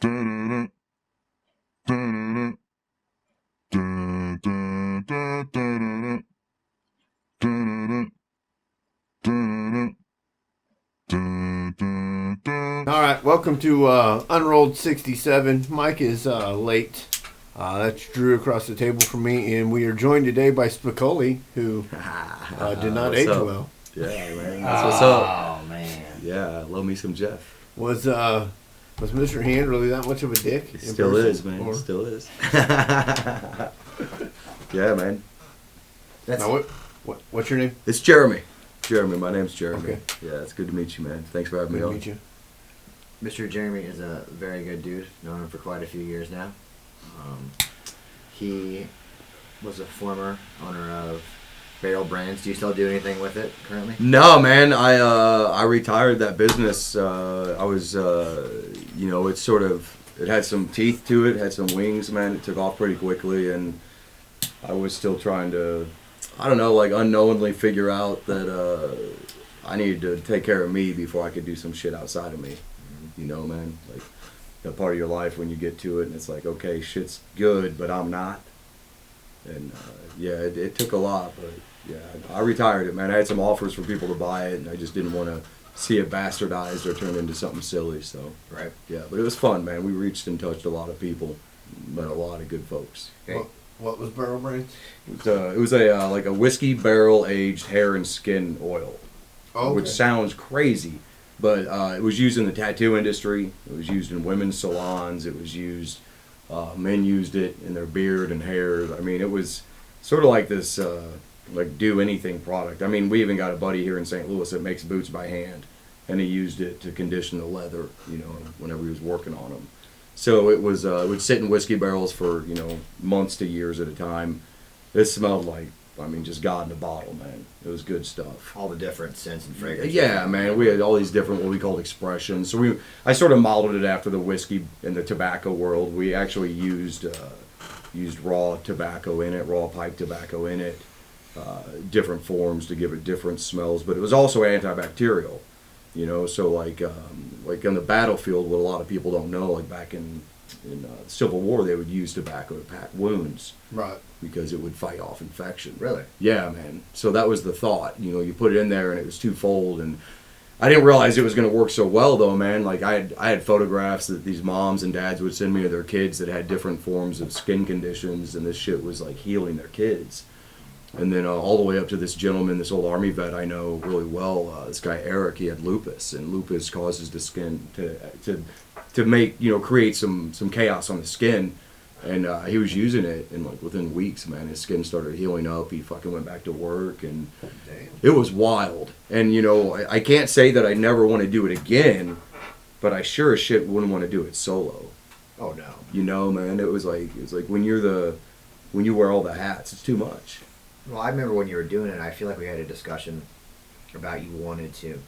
Alright, welcome to Unrolled 67. Mike is late. That's Drew across the table from me, and we are joined today by Spicoli, who did not age well. Yeah, man. That's what's up. Oh, man. Yeah, love me some Jeff. Was Mr. Hand really that much of a dick? He still is, man. Or? Still is. Yeah, man. Now, what's your name? It's Jeremy. Jeremy, my name's Jeremy. Okay. Yeah, it's good to meet you, man. Thanks for having me on. Good to meet you. Mr. Jeremy is a very good dude. Known him for quite a few years now. He was a former owner of Barrel Brands. Do you still do anything with it currently? No, man. I retired that business. I was, it had some teeth to it, had some wings, man. It took off pretty quickly, and I was still trying to, unknowingly figure out that I needed to take care of me before I could do some shit outside of me. You know, man, like that part of your life when you get to it and it's like, okay, shit's good, but I'm not. And it took a lot, but yeah, I retired it, man. I had some offers for people to buy it, and I just didn't want to see it bastardized or turned into something silly. So right, yeah, but it was fun, man. We reached and touched a lot of people, met a lot of good folks. Okay. What was Barrel Brands? It was a whiskey barrel aged hair and skin oil, which sounds crazy. But it was used in the tattoo industry. It was used in women's salons. It was used, men used it in their beard and hair. I mean, it was sort of like this, do anything product. I mean, we even got a buddy here in St. Louis that makes boots by hand, and he used it to condition the leather, whenever he was working on them. So it was, it would sit in whiskey barrels for, months to years at a time. It smelled like, just God in a bottle, man. It was good stuff. All the different scents and fragrances. Yeah, man. We had all these different, what we called expressions. So I sort of modeled it after the whiskey and the tobacco world. We actually used raw tobacco in it, raw pipe tobacco in it, different forms to give it different smells. But it was also antibacterial, So like on the battlefield, what a lot of people don't know, like back in the Civil War, they would use tobacco to pack wounds. Right. Because it would fight off infection. Really? Yeah, man. So that was the thought. You put it in there and it was twofold. And I didn't realize it was going to work so well, though, man. Like I had photographs that these moms and dads would send me of their kids that had different forms of skin conditions, and this shit was like healing their kids. And then all the way up to this gentleman, this old Army vet I know really well. This guy Eric, he had lupus, and lupus causes the skin to make create some chaos on the skin. And he was using it, and within weeks, man, his skin started healing up. He fucking went back to work, and it was wild. And I can't say that I never want to do it again, but I sure as shit wouldn't want to do it solo. Oh no. Man, it was like when you wear all the hats, it's too much. Well, I remember when you were doing it. I feel like we had a discussion about you wanted to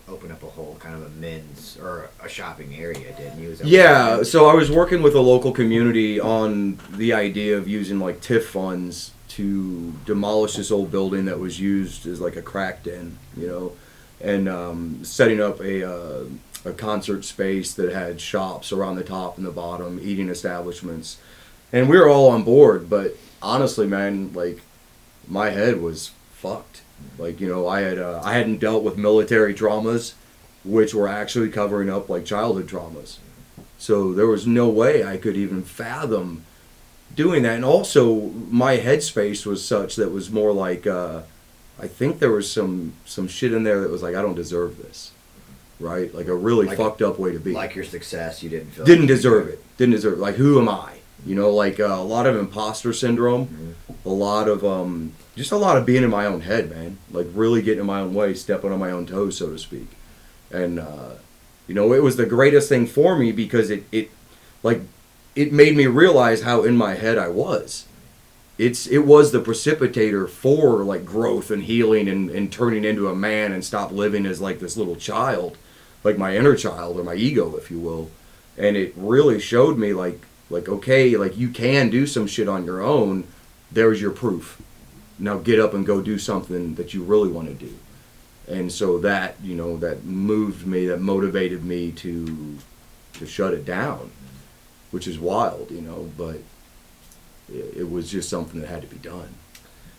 open up a whole kind of a men's or a shopping area, didn't you? Yeah, so I was working with a local community on the idea of using TIF funds to demolish this old building that was used as like a crack den, and setting up a concert space that had shops around the top and the bottom, eating establishments. And we were all on board, but honestly, man, my head was fucked. I hadn't dealt with military traumas, which were actually covering up childhood traumas. So there was no way I could even fathom doing that. And also, my headspace was such that was more I think there was some shit in there that was I don't deserve this. Right? A really fucked up way to be. Like your success, you didn't feel Didn't deserve it. Didn't deserve it. Who am I? A lot of imposter syndrome, a lot of just a lot of being in my own head, man. Really getting in my own way, stepping on my own toes, so to speak. And it was the greatest thing for me because it made me realize how in my head I was. It was the precipitator for growth and healing and turning into a man and stop living as this little child, my inner child or my ego, if you will. And it really showed me okay, you can do some shit on your own. There's your proof. Now get up and go do something that you really want to do. And so that, that moved me, that motivated me to to shut it down, which is wild, you know, but it was just something that had to be done.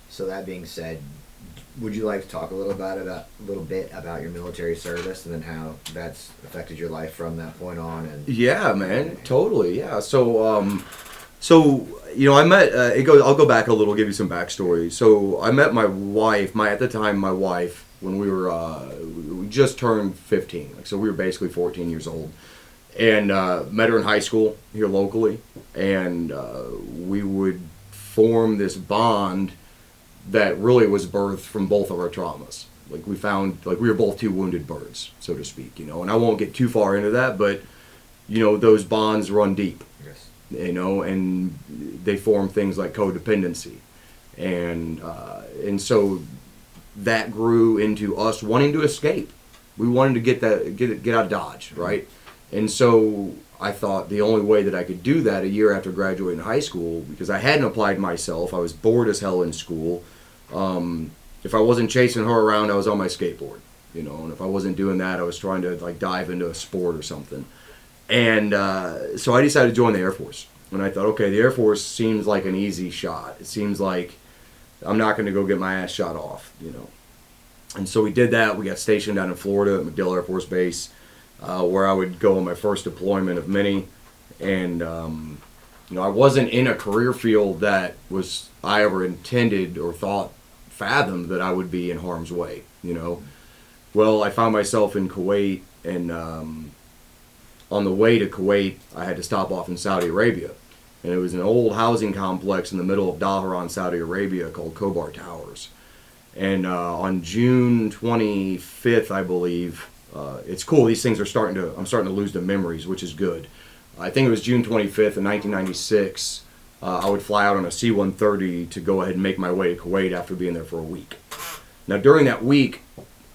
So that being said, would you like to talk a little bit about your military service and then how that's affected your life from that point on? And yeah, man, totally, yeah. So you know, I met. I'll go back a little, give you some backstory. So I met my wife, at the time my wife, when we were we just turned 15. Like, so we were basically 14 years old, and met her in high school here locally, and we would form this bond that really was birthed from both of our traumas. Like, we found, like, we were both two wounded birds, so to speak, you know, and I won't get too far into that, but, you know, those bonds run deep, yes, you know, and they form things like codependency. And so that grew into us wanting to escape. We wanted to get out of Dodge, right? And so I thought the only way that I could do that a year after graduating high school, because I hadn't applied myself, I was bored as hell in school. If I wasn't chasing her around, I was on my skateboard, you know, and if I wasn't doing that, I was trying to, like, dive into a sport or something. And so I decided to join the Air Force. And I thought, okay, the Air Force seems like an easy shot. It seems like I'm not going to go get my ass shot off, you know. And so we did that. We got stationed down in Florida at MacDill Air Force Base, where I would go on my first deployment of many. And, you know, I wasn't in a career field that I ever intended or fathomed that I would be in harm's way, you know. Well, I found myself in Kuwait, and on the way to Kuwait, I had to stop off in Saudi Arabia. And it was an old housing complex in the middle of Dhahran, Saudi Arabia, called Khobar Towers. And on June 25th, I believe, it's cool, these things I'm starting to lose the memories, which is good. I think it was June 25th in 1996, I would fly out on a C-130 to go ahead and make my way to Kuwait after being there for a week. Now, during that week,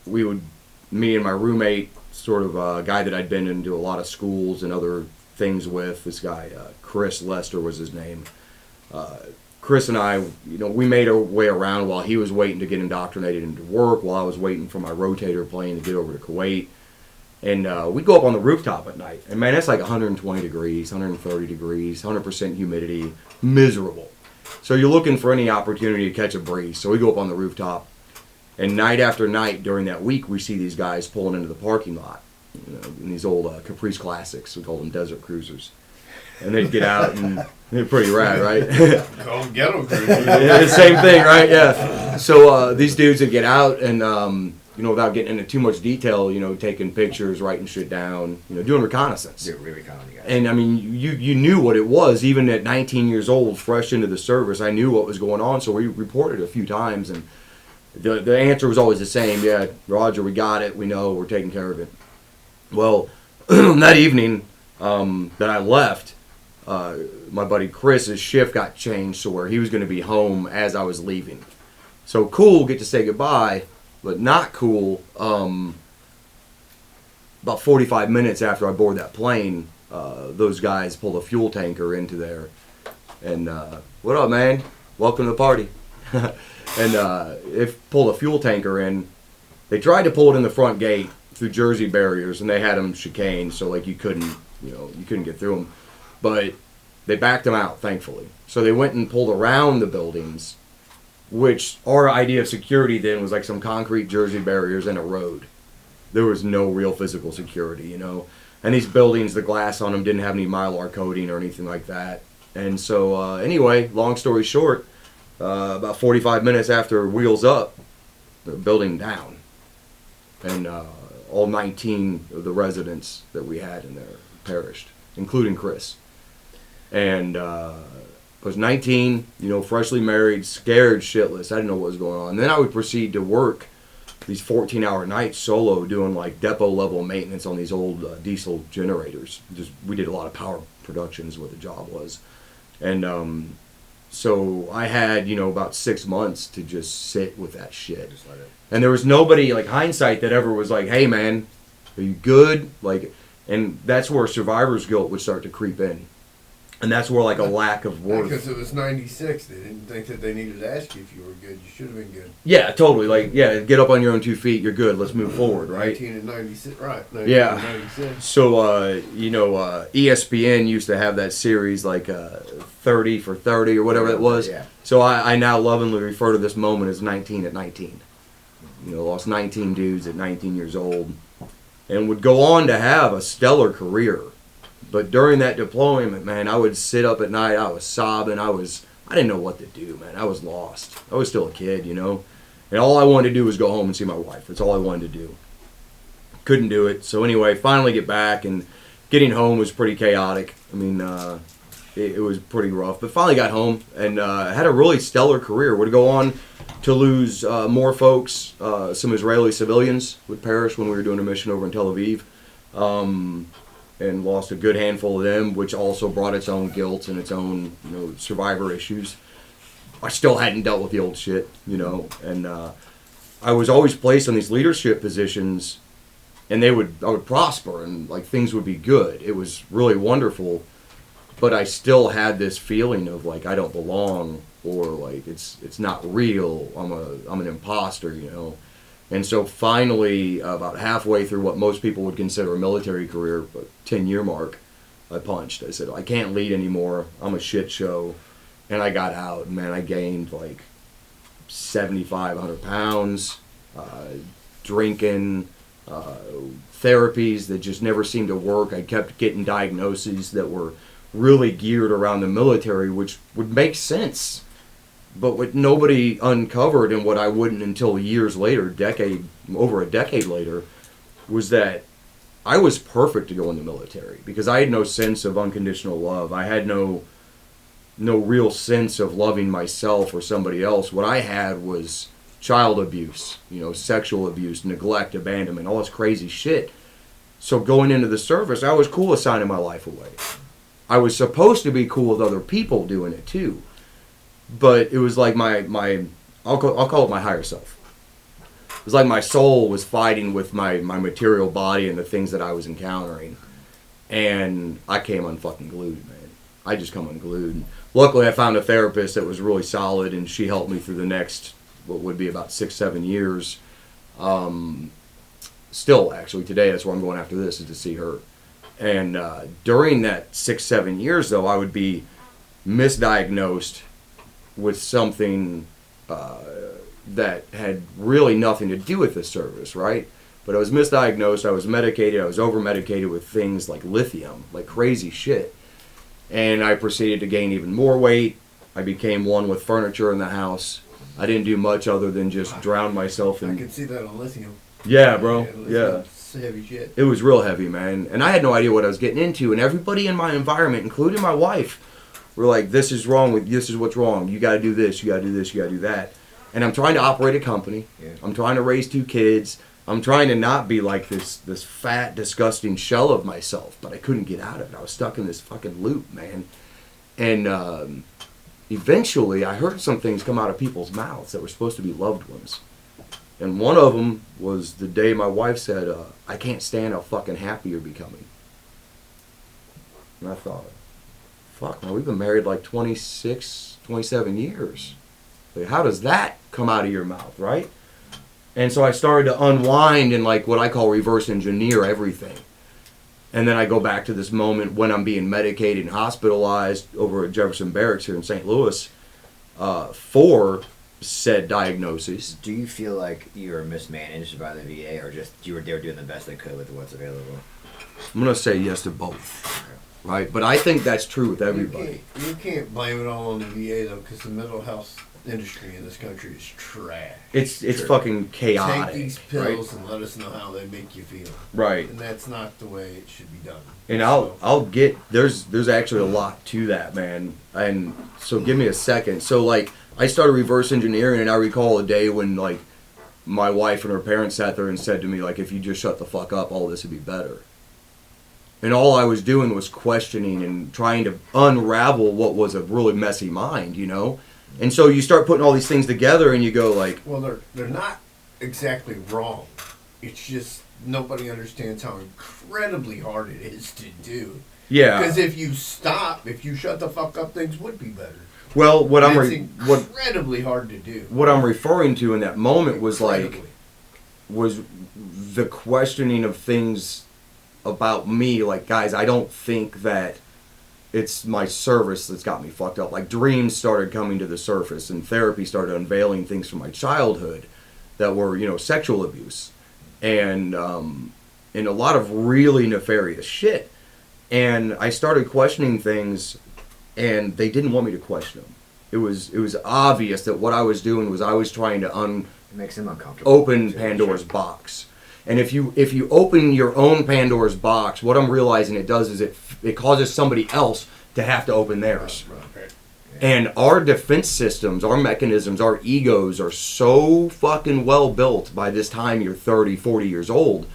me and my roommate, sort of a guy that I'd been into a lot of schools and other things with, this guy, Chris Lester was his name. Chris and I, you know, we made our way around while he was waiting to get indoctrinated into work, while I was waiting for my rotator plane to get over to Kuwait. And we'd go up on the rooftop at night. And, man, it's like 120 degrees, 130 degrees, 100% humidity, miserable. So you're looking for any opportunity to catch a breeze. So we go up on the rooftop. And night after night during that week, we see these guys pulling into the parking lot. You know, in these old Caprice Classics. We call them Desert Cruisers. And they'd get out, and they're pretty rad, right? Call them ghetto cruisers. Yeah, same thing, right? Yeah. So these dudes would get out and, you know, without getting into too much detail, you know, taking pictures, writing shit down, you know, doing reconnaissance. You're really counting, guys. And, I mean, you knew what it was. Even at 19 years old, fresh into the service, I knew what was going on. So we reported a few times, and the answer was always the same. Yeah, Roger, we got it. We know. We're taking care of it. Well, that evening that I left, my buddy Chris's shift got changed to where he was going to be home as I was leaving. So cool, get to say goodbye, but not cool. About 45 minutes after I board that plane, those guys pulled a fuel tanker into there. And, what up, man? Welcome to the party. And they pulled a fuel tanker in. They tried to pull it in the front gate through Jersey barriers, and they had them chicaned, so like you couldn't get through them. But they backed them out, thankfully. So they went and pulled around the buildings, which our idea of security then was like some concrete Jersey barriers and a road. There was no real physical security, you know. And these buildings, the glass on them didn't have any Mylar coating or anything like that. And so anyway, long story short, about 45 minutes after wheels up, the building down. And all 19 of the residents that we had in there perished, including Chris. And I was 19, you know, freshly married, scared shitless. I didn't know what was going on. And then I would proceed to work these 14-hour nights solo, doing like depot level maintenance on these old diesel generators. We did a lot of power production is what the job was. And so I had, you know, about 6 months to just sit with that shit. Just let it. And there was nobody, like, hindsight that ever was like, hey, man, are you good? Like, and that's where survivor's guilt would start to creep in. And that's where like a lack of worth. Because it was 96. They didn't think that they needed to ask you if you were good. You should have been good. Yeah, totally. Like, yeah, get up on your own 2 feet. You're good. Let's move forward, right? 19 and 96. Right. Yeah. 96. So, ESPN used to have that series like 30 for 30 or whatever it was. Yeah. So I now lovingly refer to this moment as 19 at 19. Lost 19 dudes at 19 years old. And would go on to have a stellar career. But during that deployment, man, I would sit up at night. I was sobbing. I didn't know what to do, man. I was lost. I was still a kid, And all I wanted to do was go home and see my wife. That's all I wanted to do. Couldn't do it. So anyway, finally get back, and getting home was pretty chaotic. I mean, it was pretty rough. But finally got home and had a really stellar career. Would go on to lose more folks. Some Israeli civilians would perish when we were doing a mission over in Tel Aviv. And lost a good handful of them, which also brought its own guilt and its own, survivor issues. I still hadn't dealt with the old shit, and I was always placed on these leadership positions, and I would prosper, and like things would be good. It was really wonderful, but I still had this feeling of like I don't belong, or like it's not real. I'm an imposter, And so finally, about halfway through what most people would consider a military career, but 10-year mark, I punched. I said, I can't lead anymore. I'm a shit show. And I got out. Man, I gained like 7,500 pounds, drinking, therapies that just never seemed to work. I kept getting diagnoses that were really geared around the military, which would make sense. But what nobody uncovered, and what I wouldn't until years later, over a decade later, was that I was perfect to go in the military because I had no sense of unconditional love. I had no real sense of loving myself or somebody else. What I had was child abuse, sexual abuse, neglect, abandonment, all this crazy shit. So going into the service, I was cool with signing my life away. I was supposed to be cool with other people doing it too. But it was like I'll call it my higher self. It was like my soul was fighting with my material body and the things that I was encountering. And I came unfucking glued, man. I just come unglued. Luckily, I found a therapist that was really solid, and she helped me through the next, what would be about 6-7 years. Still, actually, today, that's where I'm going after this, is to see her. And during that 6-7 years, though, I would be misdiagnosed with something that had really nothing to do with the service, right? But I was misdiagnosed, I was medicated, I was over-medicated with things like lithium, like crazy shit. And I proceeded to gain even more weight. I became one with furniture in the house. I didn't do much other than just drown myself in... I can see that on lithium. Yeah, bro, yeah. It's heavy shit. It was real heavy, man. And I had no idea what I was getting into. And everybody in my environment, including my wife, were like, this is what's wrong. You got to do this, you got to do this, you got to do that. And I'm trying to operate a company. Yeah. I'm trying to raise 2 kids. I'm trying to not be like this fat, disgusting shell of myself. But I couldn't get out of it. I was stuck in this fucking loop, man. And eventually, I heard some things come out of people's mouths that were supposed to be loved ones. And one of them was the day my wife said, I can't stand how fucking happy you're becoming. And I thought, fuck, man, we've been married like 26, 27 years. Like, how does that come out of your mouth, right? And so I started to unwind and like what I call reverse engineer everything. And then I go back to this moment when I'm being medicated and hospitalized over at Jefferson Barracks here in St. Louis for said diagnosis. Do you feel like you were mismanaged by the VA, or just they were doing the best they could with what's available? I'm going to say yes to both. Right, but I think that's true with everybody. You can't blame it all on the VA though, because the mental health industry in this country is trash. It's fucking chaotic. Take these pills and let us know how they make you feel. Right, and that's not the way it should be done. And I'll get there's actually a lot to that, man. And so give me a second. So like I started reverse engineering, and I recall a day when like my wife and her parents sat there and said to me like, if you just shut the fuck up, all this would be better. And all I was doing was questioning and trying to unravel what was a really messy mind, And so you start putting all these things together and you go like... Well, they're not exactly wrong. It's just nobody understands how incredibly hard it is to do. Yeah. Because if you shut the fuck up, things would be better. Well, It's incredibly hard to do. What I'm referring to in that moment was Incredibly. was the questioning of things about me. Like, guys, I don't think that it's my service that's got me fucked up. Like, dreams started coming to the surface, and therapy started unveiling things from my childhood that were, sexual abuse, and a lot of really nefarious shit. And I started questioning things, and they didn't want me to question them. It was obvious that what I was doing was I was trying to It makes him uncomfortable. open Pandora's box. And if you open your own Pandora's box, what I'm realizing it does is it causes somebody else to have to open theirs. Right. And our defense systems, our mechanisms, our egos are so fucking well built by this time you're 30, 40 years old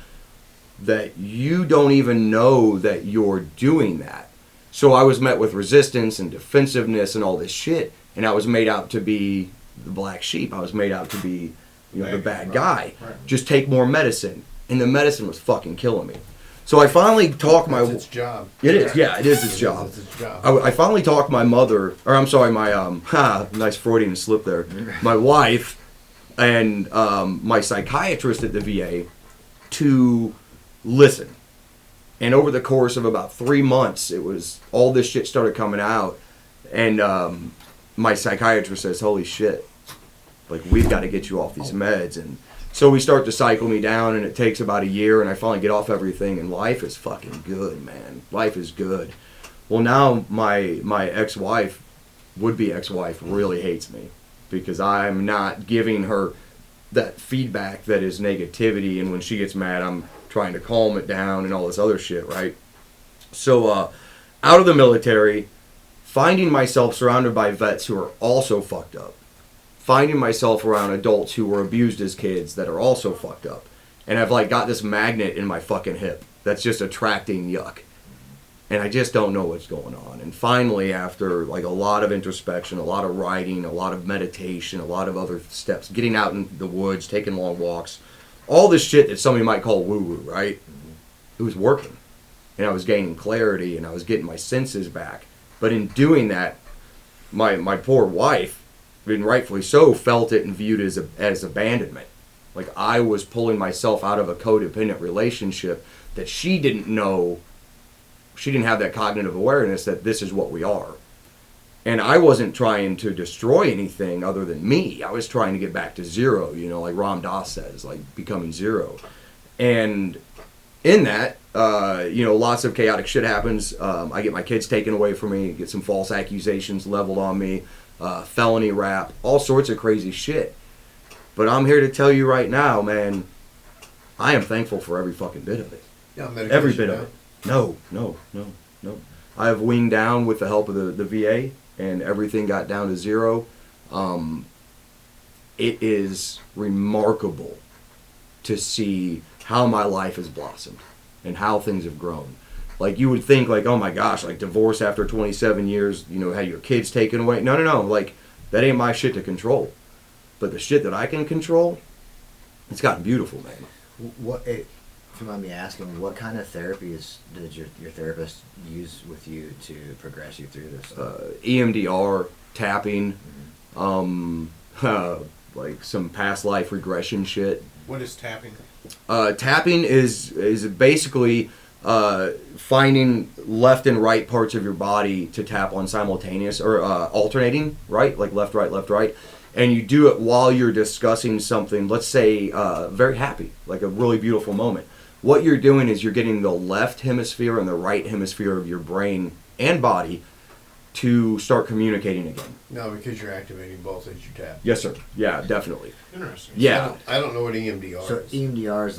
that you don't even know that you're doing that. So I was met with resistance and defensiveness and all this shit, and I was made out to be the black sheep. I was made out to be the bad guy. Right. Just take more medicine. And the medicine was fucking killing me. So I finally talked That's its job. It is, yeah, it is its job. It's its job. I finally talked my mother, or I'm sorry, my nice Freudian slip there. My wife and my psychiatrist at the VA to listen. And over the course of about 3 months, it was all this shit started coming out, and my psychiatrist says, "Holy shit! Like, we've got to get you off these meds." And so we start to cycle me down, and it takes about a year, and I finally get off everything, and life is fucking good, man. Life is good. Well, now my ex-wife, would-be ex-wife, really hates me because I'm not giving her that feedback that is negativity, and when she gets mad, I'm trying to calm it down and all this other shit, right? So, out of the military, finding myself surrounded by vets who are also fucked up. Finding myself around adults who were abused as kids that are also fucked up. And I've got this magnet in my fucking hip that's just attracting yuck. And I just don't know what's going on. And finally, after a lot of introspection, a lot of writing, a lot of meditation, a lot of other steps, getting out in the woods, taking long walks, all this shit that somebody might call woo-woo, right? It was working. And I was gaining clarity, and I was getting my senses back. But in doing that, my poor wife, and rightfully so, felt it and viewed it as abandonment. Like, I was pulling myself out of a codependent relationship that she didn't know. She didn't have that cognitive awareness that this is what we are. And I wasn't trying to destroy anything other than me. I was trying to get back to zero, like Ram Dass says, like becoming zero. And in that, lots of chaotic shit happens. I get my kids taken away from me, get some false accusations leveled on me, felony rap, all sorts of crazy shit. But I'm here to tell you right now, man, I am thankful for every fucking bit of it. Yeah, Every bit of it. No. I have weaned down with the help of the VA, and everything got down to zero. It is remarkable to see how my life has blossomed and how things have grown. Like, you would think, oh my gosh, divorce after 27 years, had your kids taken away. No. That ain't my shit to control. But the shit that I can control, it's gotten beautiful, man. If you mind me asking, what kind of therapies did your therapist use with you to progress you through this? EMDR, tapping, some past life regression shit. What is tapping? Tapping is basically finding left and right parts of your body to tap on simultaneous or alternating, right? Like left, right. And you do it while you're discussing something, let's say very happy, like a really beautiful moment. What you're doing is you're getting the left hemisphere and the right hemisphere of your brain and body to start communicating again. No, because you're activating both as you tap. Yes, sir. Yeah, definitely. Interesting. Yeah. I don't know what EMDR So is. EMDR is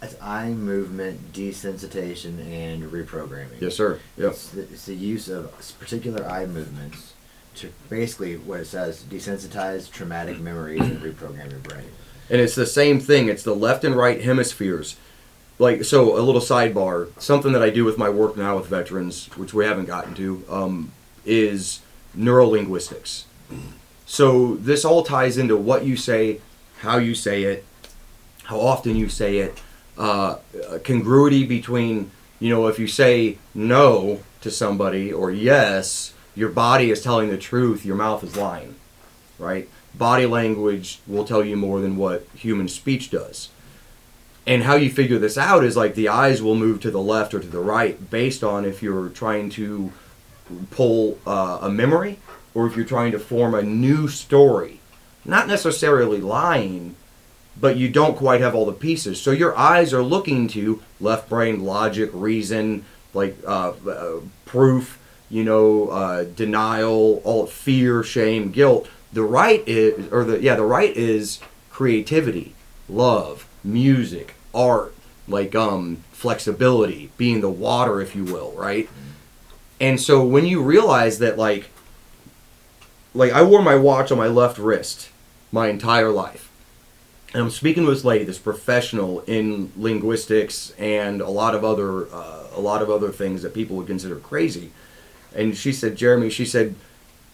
it's eye movement desensitization and reprogramming. Yes, sir. Yep. It's the use of particular eye movements to basically what it says, desensitize traumatic memories and reprogram your brain. And it's the same thing. It's the left and right hemispheres. So a little sidebar, something that I do with my work now with veterans, which we haven't gotten to, is neurolinguistics. So this all ties into what you say, how you say it, how often you say it, congruity between, if you say no to somebody or yes, your body is telling the truth, your mouth is lying, right? Body language will tell you more than what human speech does. And how you figure this out is like the eyes will move to the left or to the right based on if you're trying to pull a memory or if you're trying to form a new story. Not necessarily lying, but you don't quite have all the pieces. So your eyes are looking to left brain, logic, reason, like proof, denial, all fear, shame, guilt. The right is creativity, love, music, art, like flexibility, being the water, if you will, right? And so when you realize that, like I wore my watch on my left wrist my entire life. And I'm speaking to this lady, this professional in linguistics and a lot of other things that people would consider crazy. And she said, Jeremy,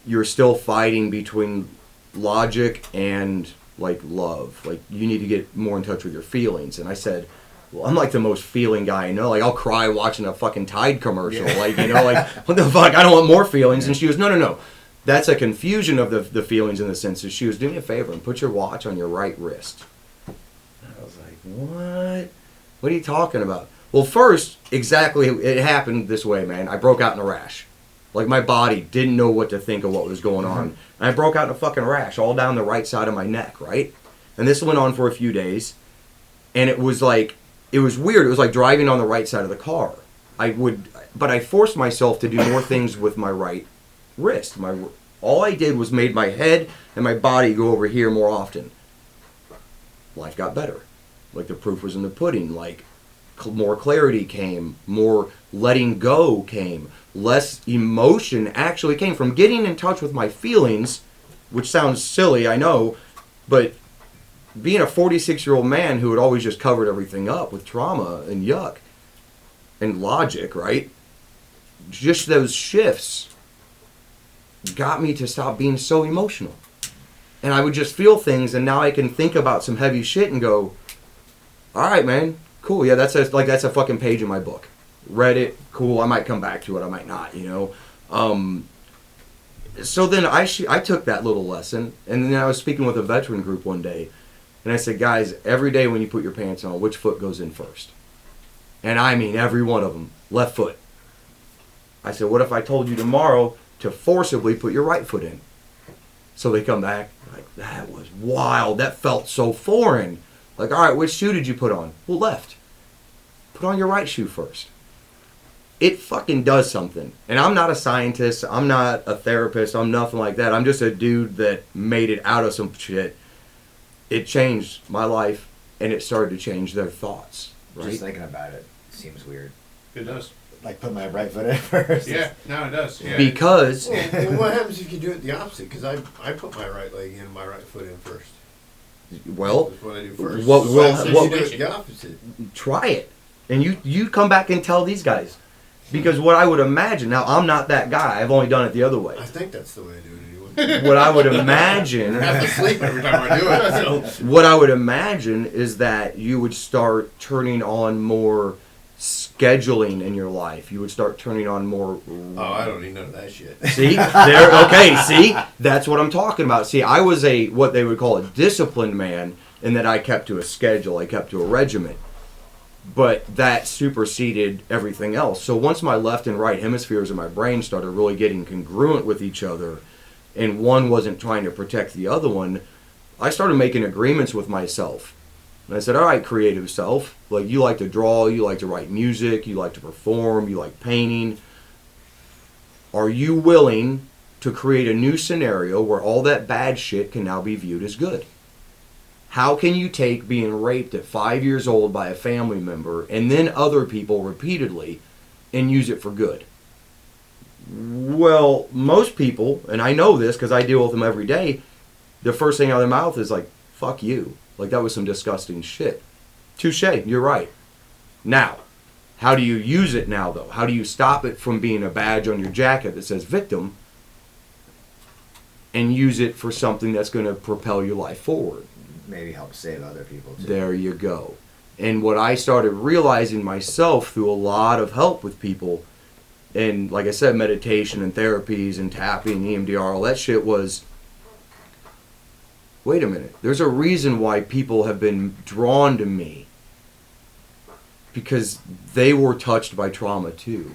you're still fighting between logic and like love. Like you need to get more in touch with your feelings. And I said, well, I'm like the most feeling guy I know. Like I'll cry watching a fucking Tide commercial. Yeah. Like what the fuck? I don't want more feelings. Yeah. And she goes, no. That's a confusion of the feelings in the sense that she was, do me a favor and put your watch on your right wrist. And I was like, what? What are you talking about? Well, first, exactly, it happened this way, man. I broke out in a rash. Like my body didn't know what to think of what was going on. And I broke out in a fucking rash all down the right side of my neck, right? And this went on for a few days. And it was weird. It was like driving on the right side of the car. But I forced myself to do more things with my right wrist. All I did was made my head and my body go over here more often. Life got better. Like the proof was in the pudding. Like more clarity came, more letting go came, less emotion actually came from getting in touch with my feelings, which sounds silly, I know, but being a 46-year-old man who had always just covered everything up with trauma and yuck and logic, right? Just those shifts got me to stop being so emotional. And I would just feel things, and now I can think about some heavy shit and go, all right, man, cool. Yeah, that's a fucking page in my book. Read it, cool. I might come back to it, I might not, So then I took that little lesson, and then I was speaking with a veteran group one day, and I said, guys, every day when you put your pants on, which foot goes in first? And I mean every one of them, left foot. I said, what if I told you tomorrow to forcibly put your right foot in? So they come back, like, that was wild. That felt so foreign. Like, all right, which shoe did you put on? Well, left. Put on your right shoe first. It fucking does something. And I'm not a scientist. I'm not a therapist. I'm nothing like that. I'm just a dude that made it out of some shit. It changed my life, and it started to change their thoughts. Right? Just thinking about it seems weird. It does. Like put my right foot in first. Yeah, no, it does. Yeah. Because... Well, what happens if you do it the opposite? Because I put my right leg in, my right foot in first. Well, that's what I do first. You do it the opposite. Try it. And you come back and tell these guys. Because what I would imagine... Now, I'm not that guy. I've only done it the other way. I think that's the way I do it anyway. What I would imagine... I have to sleep every time I do it. So. What I would imagine is that you would start turning on more scheduling in your life. You would start turning on more... Oh, I don't need none of that shit. See? See? That's what I'm talking about. See, I was what they would call a disciplined man in that I kept to a schedule. I kept to a regiment. But that superseded everything else. So once my left and right hemispheres of my brain started really getting congruent with each other, and one wasn't trying to protect the other one, I started making agreements with myself. And I said, all right, creative self, like you like to draw, you like to write music, you like to perform, you like painting. Are you willing to create a new scenario where all that bad shit can now be viewed as good? How can you take being raped at 5 years old by a family member and then other people repeatedly and use it for good? Well, most people, and I know this because I deal with them every day, the first thing out of their mouth is like, fuck you. Like, that was some disgusting shit. Touche, you're right. Now, how do you use it now, though? How do you stop it from being a badge on your jacket that says victim and use it for something that's going to propel your life forward? maybe help save other people too. There you go. And what I started realizing myself through a lot of help with people, and like I said, meditation and therapies and tapping, EMDR, all that shit was, wait a minute, there's a reason why people have been drawn to me. Because they were touched by trauma too.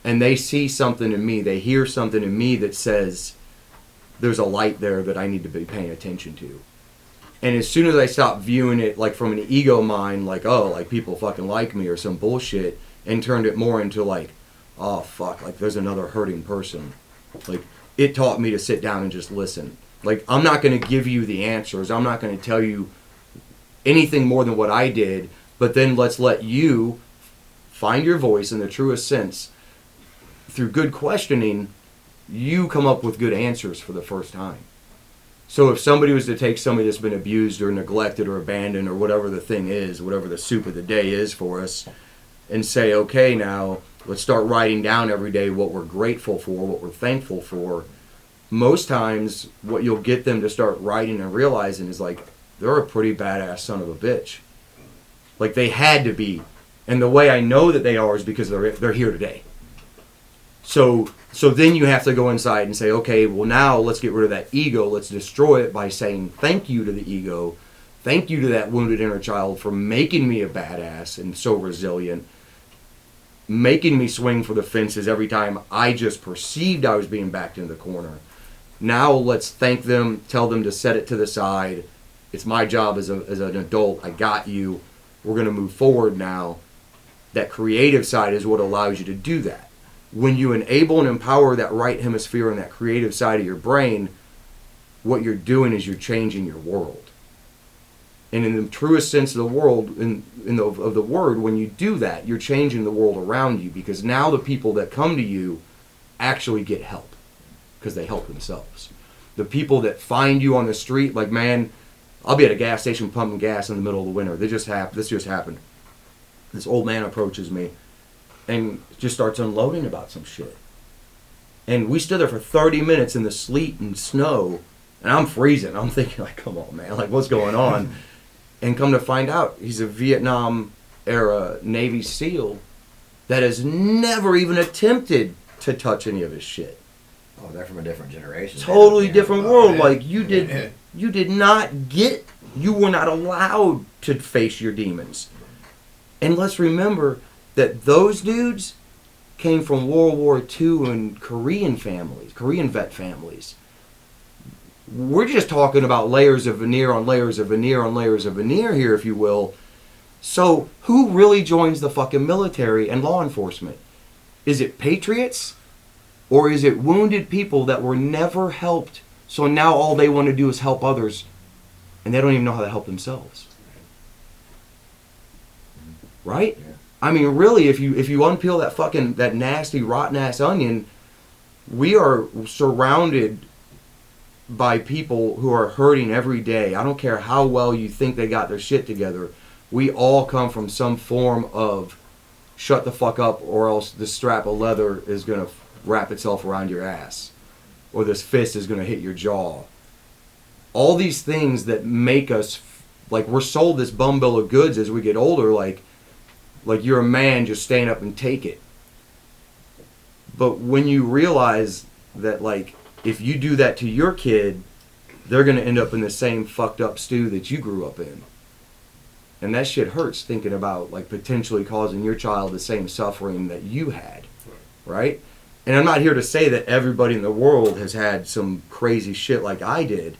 And they see something in me, they hear something in me that says, there's a light there that I need to be paying attention to. And as soon as I stopped viewing it like from an ego mind, like, oh, like people fucking like me or some bullshit, and turned it more into like, oh fuck, like there's another hurting person. Like it taught me to sit down and just listen. Like I'm not going to give you the answers. I'm not going to tell you anything more than what I did, but then let's let you find your voice in the truest sense. Through good questioning, you come up with good answers for the first time. So if somebody was to take somebody that's been abused or neglected or abandoned or whatever the thing is, whatever the soup of the day is for us, and say, okay, now let's start writing down every day what we're grateful for, what we're thankful for. Most times what you'll get them to start writing and realizing is like, they're a pretty badass son of a bitch. Like they had to be. And the way I know that they are is because they're here today. So then you have to go inside and say, okay, well now let's get rid of that ego. Let's destroy it by saying thank you to the ego. Thank you to that wounded inner child for making me a badass and so resilient. Making me swing for the fences every time I just perceived I was being backed into the corner. Now let's thank them, tell them to set it to the side. It's my job as an adult. I got you. We're going to move forward now. That creative side is what allows you to do that. When you enable and empower that right hemisphere and that creative side of your brain, what you're doing is you're changing your world. And in the truest sense of the world, of the word, when you do that, you're changing the world around you, because now the people that come to you actually get help because they help themselves. The people that find you on the street, like, man, I'll be at a gas station pumping gas in the middle of the winter. This just happened. This old man approaches me and just starts unloading about some shit. And we stood there for 30 minutes in the sleet and snow, and I'm freezing. I'm thinking, like, come on, man, like, what's going on? And come to find out, he's a Vietnam-era Navy SEAL that has never even attempted to touch any of his shit. Oh, they're from a different generation. Totally different world. Like, you did not get, you were not allowed to face your demons. And let's remember that those dudes came from World War II and Korean vet families. We're just talking about layers of veneer on layers of veneer on layers of veneer here, if you will. So who really joins the fucking military and law enforcement? Is it patriots? Or is it wounded people that were never helped, so now all they want to do is help others, and they don't even know how to help themselves? Right? Yeah. I mean, really, if you unpeel that nasty, rotten ass onion, we are surrounded by people who are hurting every day. I don't care how well you think they got their shit together. We all come from some form of shut the fuck up, or else this strap of leather is going to wrap itself around your ass, or this fist is going to hit your jaw. All these things that make us, like, we're sold this bum bill of goods as we get older, like you're a man, just stand up and take it. But when you realize that, like, if you do that to your kid, they're going to end up in the same fucked up stew that you grew up in. And that shit hurts, thinking about, like, potentially causing your child the same suffering that you had, right? And I'm not here to say that everybody in the world has had some crazy shit like I did,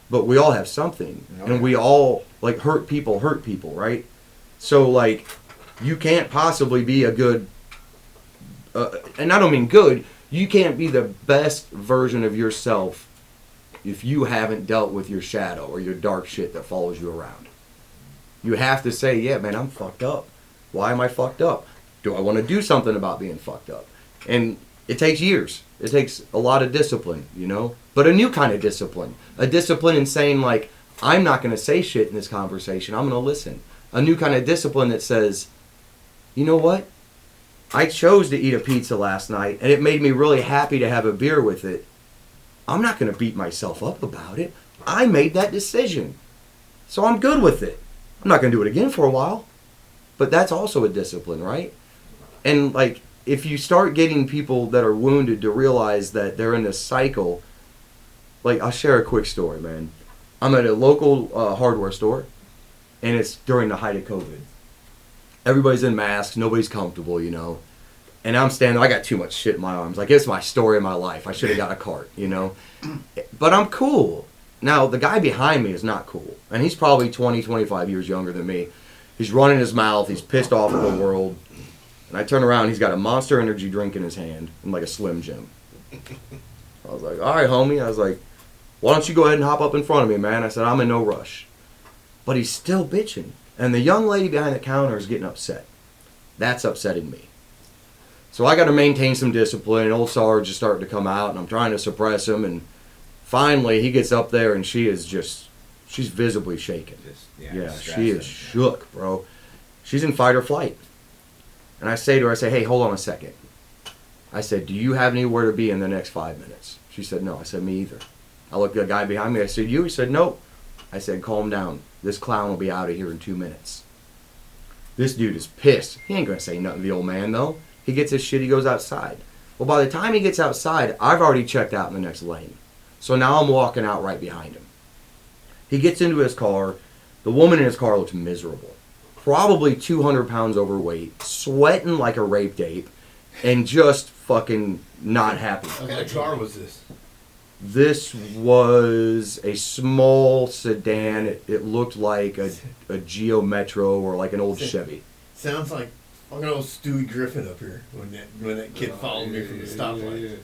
but we all have something. Okay. And we all, like, hurt people, right? So, like, you can't possibly be a good, and I don't mean good, you can't be the best version of yourself if you haven't dealt with your shadow or your dark shit that follows you around. You have to say, yeah, man, I'm fucked up. Why am I fucked up? Do I want to do something about being fucked up? And it takes years. It takes a lot of discipline, you know? But a new kind of discipline. A discipline in saying, like, I'm not going to say shit in this conversation. I'm going to listen. A new kind of discipline that says, you know what? I chose to eat a pizza last night, and it made me really happy to have a beer with it. I'm not going to beat myself up about it. I made that decision. So I'm good with it. I'm not going to do it again for a while. But that's also a discipline, right? And like, if you start getting people that are wounded to realize that they're in this cycle, like, I'll share a quick story, man. I'm at a local hardware store, and it's during the height of COVID. Everybody's in masks, nobody's comfortable, you know. And I'm standing, I got too much shit in my arms. Like, it's my story of my life. I should have got a cart, you know. But I'm cool. Now, the guy behind me is not cool. And he's probably 20, 25 years younger than me. He's running his mouth. He's pissed off at the world. And I turn around, he's got a Monster Energy drink in his hand and like a Slim Jim. I was like, all right, homie. I was like, why don't you go ahead and hop up in front of me, man? I said, I'm in no rush. But he's still bitching. And the young lady behind the counter is getting upset. That's upsetting me. So I got to maintain some discipline. Old Sarge is starting to come out, and I'm trying to suppress him. And finally, he gets up there, and she's visibly shaken. Yeah, she is shook, bro. She's in fight or flight. And I say to her, hey, hold on a second. I said, do you have anywhere to be in the next 5 minutes? She said, no. I said, me either. I looked at the guy behind me. I said, you? He said, nope. I said, calm down. This clown will be out of here in 2 minutes. This dude is pissed. He ain't going to say nothing to the old man, though. He gets his shit, he goes outside. Well, by the time he gets outside, I've already checked out in the next lane. So now I'm walking out right behind him. He gets into his car. The woman in his car looks miserable. Probably 200 pounds overweight, sweating like a raped ape, and just fucking not happy. What kind of car was this? This was a small sedan. It looked like a Geo Metro or like an old Chevy. Sounds like fucking old Stewie Griffin up here when that kid followed me from the stoplight. Yeah.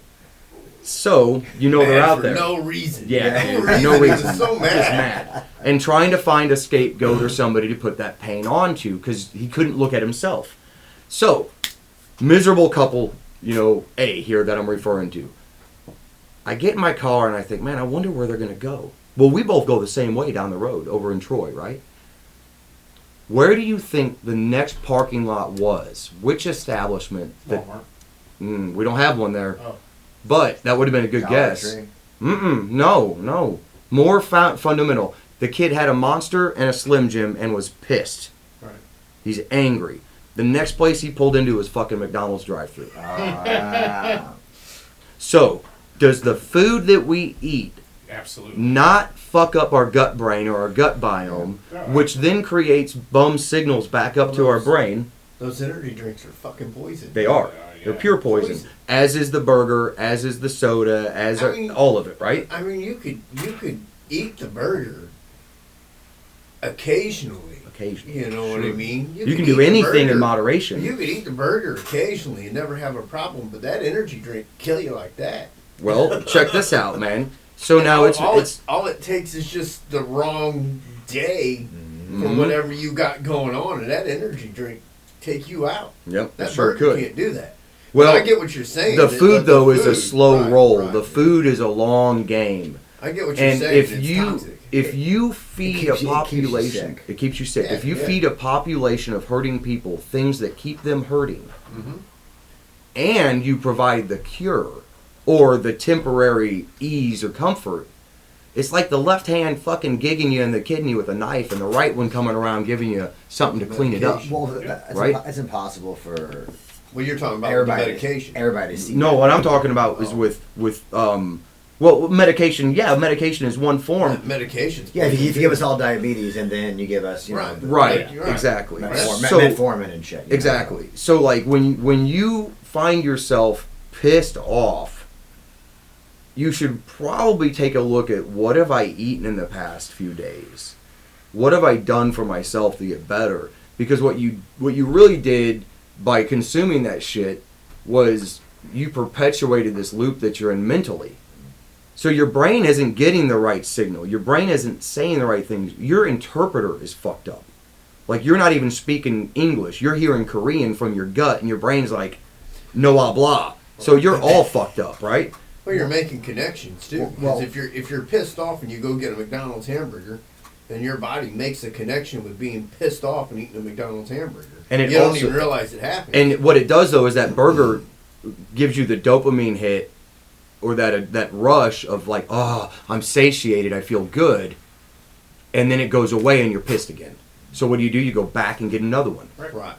So, you know, they're out there. No reason. Yeah, no reason. Just So mad. Just mad. And trying to find a scapegoat or somebody to put that pain onto because he couldn't look at himself. So, miserable couple, you know, A here that I'm referring to. I get in my car and I think, man, I wonder where they're going to go. Well, we both go the same way down the road over in Troy, right? Where do you think the next parking lot was? Which establishment? Walmart. We don't have one there. Oh. But that would have been a good guess. No. More fundamental. The kid had a Monster and a Slim Jim and was pissed. Right. He's angry. The next place he pulled into was fucking McDonald's drive-thru. So, does the food that we eat absolutely not fuck up our gut brain or our gut biome, which then creates bum signals back up to our brain? Those energy drinks are fucking poison. They are. They're pure poison. As is the burger, as is the soda, all of it, right? I mean, you could eat the burger occasionally. You know what I mean? You can do anything in moderation. You could eat the burger occasionally and never have a problem, but that energy drink kill you like that. Well, check this out, man. So now all it takes is just the wrong day for whatever you got going on, and that energy drink take you out. Yep, that sure burger could. can't do that. Well, but I get what you're saying. The food, though, is a slow roll. Right. The food is a long game. I get what you're saying. If you feed a population, it keeps you sick. Yeah, if you feed a population of hurting people things that keep them hurting, and you provide the cure or the temporary ease or comfort, it's like the left hand fucking gigging you in the kidney with a knife, and the right one coming around giving you something to clean it up. Well, right? It's impossible for. Well, you're talking about medication. Everybody see. No, what I'm talking about is with medication. Yeah, medication is one form. Medications. Yeah, if you give us all diabetes and then you give us, right, exactly. Metformin and shit. Exactly. So, like, when you find yourself pissed off, you should probably take a look at what have I eaten in the past few days. What have I done for myself to get better? Because what you really did by consuming that shit was you perpetuated this loop that you're in mentally. So your brain isn't getting the right signal. Your brain isn't saying the right things. Your interpreter is fucked up. Like, you're not even speaking English. You're hearing Korean from your gut, and your brain's like, no blah blah. So you're all fucked up, right? Well, you're making connections too. Because if you're pissed off and you go get a McDonald's hamburger, then your body makes a connection with being pissed off and eating a McDonald's hamburger. And you don't even realize it happened. And what it does, though, is that burger gives you the dopamine hit or that rush of like, oh, I'm satiated, I feel good. and then it goes away and you're pissed again. So what do? You go back and get another one. Right.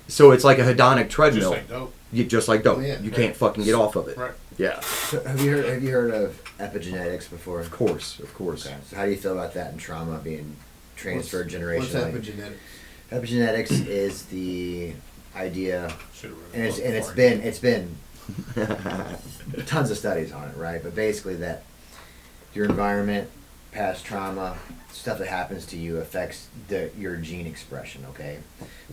So it's like a hedonic treadmill. Just like dope. Just like dope. Oh, yeah. You can't fucking get off of it. Right. Yeah. So have you heard of epigenetics before? Of course. Okay. So how do you feel about that and trauma being transferred What's generationally? epigenetics? Epigenetics is the idea, Should've read and the book it's before. been tons of studies on it, right? But basically that your environment, past trauma, stuff that happens to you affects your gene expression, okay?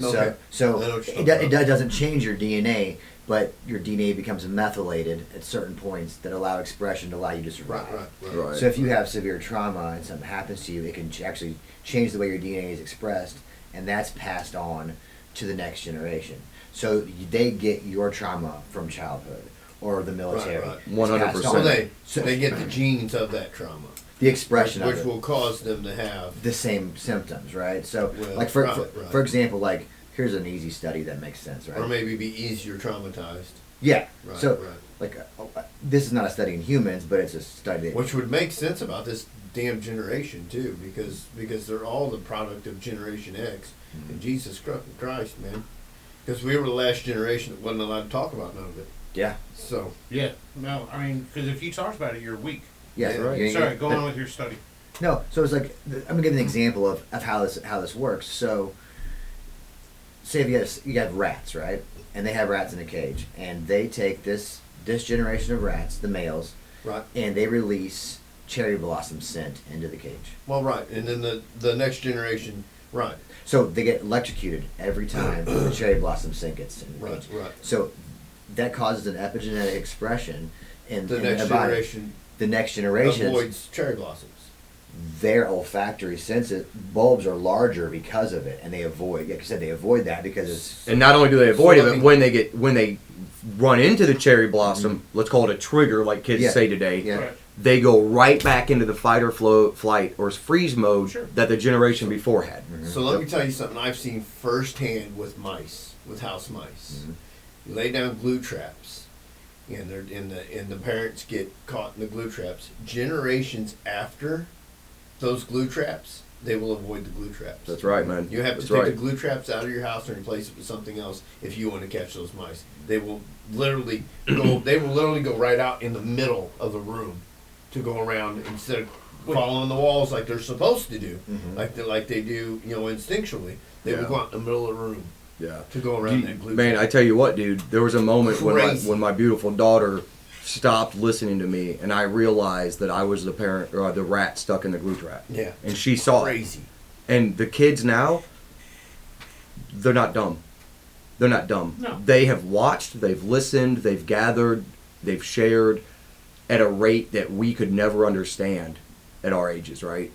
Okay. So I know what you're it talking about. doesn't change your DNA, but your DNA becomes methylated at certain points that allow expression to allow you to survive. Right. So if you have severe trauma and something happens to you, it can actually change the way your DNA is expressed, and that's passed on to the next generation. So they get your trauma from childhood or the military. Right. It's 100%. passed So on. they get the genes of that trauma, The expression which of it. will cause them to have. The same symptoms, right? So, Well, like right. for example, like here's an easy study that makes sense, right? Or maybe be easier traumatized. Yeah. Right, So, right. like, this is not a study in humans, but it's a study. Which would make sense about this damn generation too, because they're all the product of Generation X and Jesus Christ, man. Because we were the last generation that wasn't allowed to talk about none of it. Yeah. So Yeah. No, I mean, because if you talked about it, you're weak. Yeah. Yeah, right. Sorry, go on with your study. No, so it's like I'm gonna give you an example of how this works. So, say if you have rats, right, and they have rats in a cage, and they take this generation of rats, the males, right. and they release cherry blossom scent into the cage. Well, right, and then the next generation, right, So they get electrocuted every time the cherry blossom scent gets in the right, cage. right. So that causes an epigenetic expression in The in next the body. generation The next generation, avoids cherry blossoms. their olfactory bulbs are larger because of it, and they avoid. Like I said, they avoid that because it's And not only do they avoid So, it, I but mean- when they run into the cherry blossom, let's call it a trigger, like kids Yeah. say today. Yeah. Right. They go right back into the fight or flight or freeze mode Sure. that the generation before had. So let me tell you something I've seen firsthand with mice, with house mice. You lay down glue traps, and the parents get caught in the glue traps. Generations after those glue traps, they will avoid the glue traps. That's right, man. You have to That's take right. the glue traps out of your house and replace it with something else if you want to catch those mice. They will literally go. They will literally go right out in the middle of the room to go around instead of following the walls like they're supposed to do, like they do, instinctually. They will Yeah. go out in the middle of the room Yeah. to go around that glue Man, trap. I tell you what, dude. There was a moment Crazy. when my beautiful daughter stopped listening to me, and I realized that I was the parent or the rat stuck in the glue trap. Yeah. And she saw it. Crazy. And the kids now, they're not dumb. They're not dumb. No. They have watched, they've listened, they've gathered, they've shared at a rate that we could never understand at our ages, right?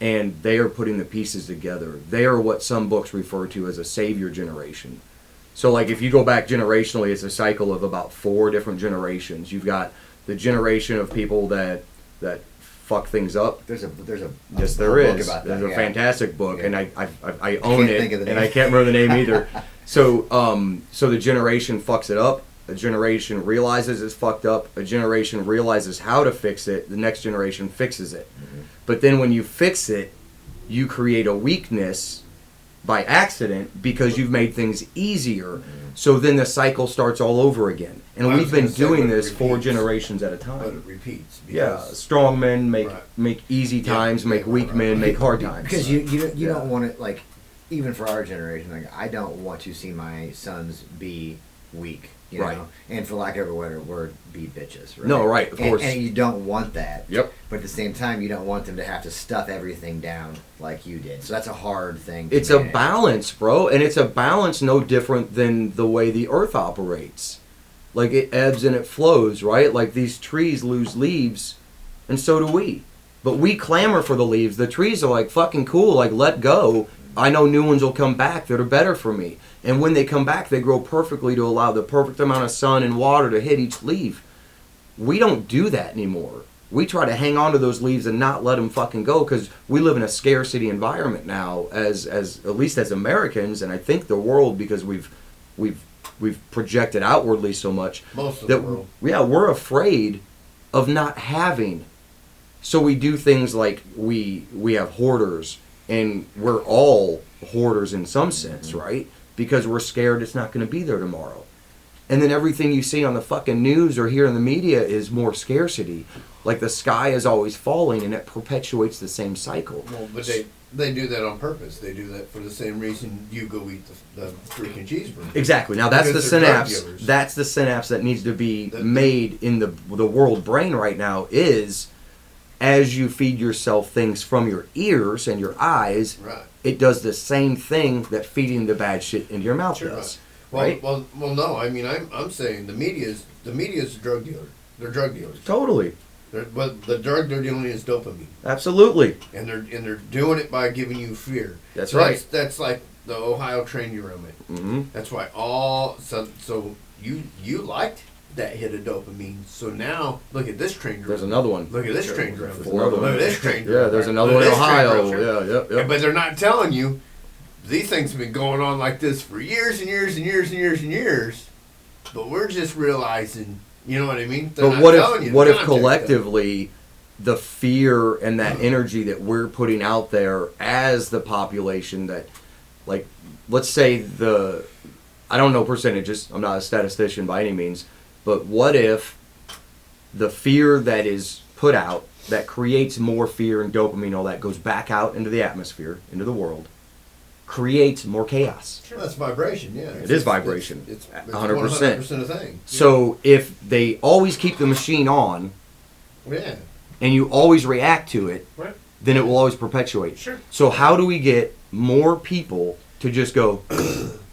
And they are putting the pieces together. They are what some books refer to as a savior generation. So, like, if you go back generationally, it's a cycle of about 4 different generations. You've got the generation of people that fuck things up. there's a Yes, a there book is. about There's that, a yeah. fantastic book, Yeah. and I own Can't think of it, the and I name. can't remember the name either. So the generation fucks it up. A generation realizes it's fucked up. A generation realizes how to fix it. The next generation fixes it. But then when you fix it, you create a weakness by accident because you've made things easier. So then the cycle starts all over again. And I was we've been gonna say, doing but it this 4 repeats. generations at a But it time. repeats. Yeah, Because strong men make Right. make easy Yeah. times, make Yeah, weak right, men right. make hard times. Because you Yeah. don't want it, like, even for our generation, like, I don't want to see my sons be weak, you Right. know? And for lack of a better word, be bitches, right? No, right, of course. And you don't want that. Yep. But at the same time, you don't want them to have to stuff everything down like you did. So that's a hard thing. It's a balance, bro, and it's a balance no different than the way the earth operates. Like, it ebbs and it flows, right? Like, these trees lose leaves, and so do we. But we clamor for the leaves. The trees are like, fucking cool, like, let go. I know new ones will come back that are better for me. And when they come back, they grow perfectly to allow the perfect amount of sun and water to hit each leaf. We don't do that anymore. We try to hang on to those leaves and not let them fucking go because we live in a scarcity environment now, as at least as Americans, and I think the world, because we've projected outwardly so much most of that the world. we're afraid of not having. So we do things like we have hoarders, and we're all hoarders in some sense, right? Because we're scared it's not going to be there tomorrow. And then everything you see on the fucking news or hear in the media is more scarcity. Like the sky is always falling, and it perpetuates the same cycle. Well, but they do that on purpose. They do that for the same reason you go eat the freaking cheeseburger. Exactly. Now that's Because the they're drug synapse. dealers. That's the synapse that needs to be made in the world brain right now. Is as you feed yourself things from your ears and your eyes, Right. it does the same thing that feeding the bad shit into your mouth Sure. does. Well, Right? well, no. I mean, I'm saying the media's a drug dealer. They're drug dealers. Totally. But the drug they're dealing is dopamine, Absolutely. and they're doing it by giving you fear. That's So right. That's like the Ohio train derailment. Mm-hmm. That's why so you liked that hit of dopamine. So now look at this train There's derailment. another one. Look at this train derailment. There's another Look one. at this train Yeah, derailment. there's another Look one at in this train Ohio. derailment. Yeah, yep, yep. But they're not telling you these things have been going on like this for years and years and years and years and years. But we're just realizing, you know what I mean? They're But not what telling if you what the if context of it. collectively the fear and that energy that we're putting out there as the population that, like, let's say I don't know percentages, I'm not a statistician by any means, but what if the fear that is put out that creates more fear and dopamine, all that goes back out into the atmosphere, into the world, creates more chaos? Well, that's vibration, yeah. It is vibration. It's 100%. 100% a thing. So if they always keep the machine on Yeah. and you always react to it, Right. then it will always perpetuate. Sure. So how do we get more people to just go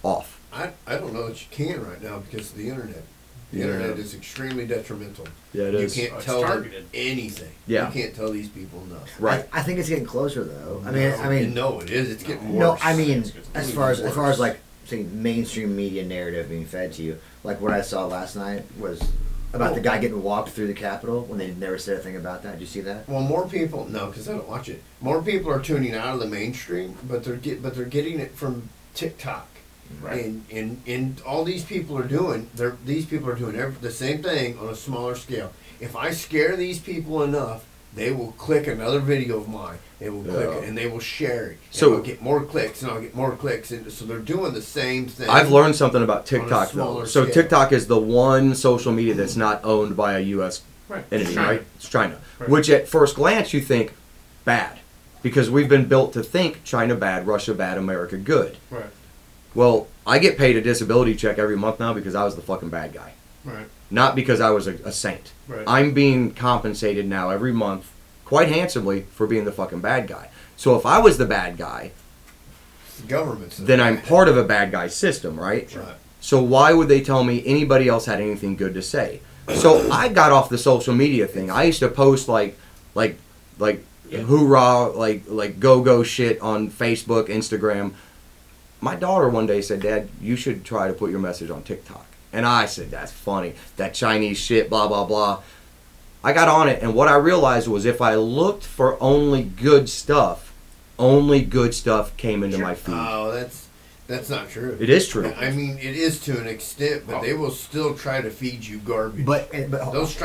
off? I don't know that you can right now because of the internet. The Yeah. internet is extremely detrimental. Yeah, it You is. can't Oh, it's tell them targeted. anything. Yeah. You can't tell these people enough. Right. I think it's getting closer though. No, it is. It's getting worse. No, I mean, It's as getting far as worse. like say mainstream media narrative being fed to you, like what I saw last night was about the guy getting walked through the Capitol when they never said a thing about that. Did you see that? Well, more people because I don't watch it. More people are tuning out of the mainstream, but they're getting it from TikTok. Right. And all these people are doing the same thing on a smaller scale. If I scare these people enough, they will click another video of mine. They will click Yeah. it and they will share it. So- And I'll get more clicks and I'll get more clicks, and so they're doing the same thing. I've learned something about TikTok though. smaller So scale. TikTok is the one social media that's not owned by a U.S. Right. entity, China. right? It's China. Right. Which at first glance you think bad, because we've been built to think China bad, Russia bad, America good. Right. Well, I get paid a disability check every month now because I was the fucking bad guy. Right. Not because I was a saint. Right. I'm being compensated now every month quite handsomely for being the fucking bad guy. So if I was the bad guy, The government's then I'm part of a bad guy system, right? Right. So why would they tell me anybody else had anything good to say? So I got off the social media thing. I used to post like hoorah, like go shit on Facebook, Instagram. My daughter one day said, "Dad, you should try to put your message on TikTok." And I said, "That's funny. That Chinese shit, blah blah blah." I got on it, and what I realized was if I looked for only good stuff came into my feed. Oh, that's not true. It is true. I mean, it is to an extent, but they will still try to feed you garbage. But Those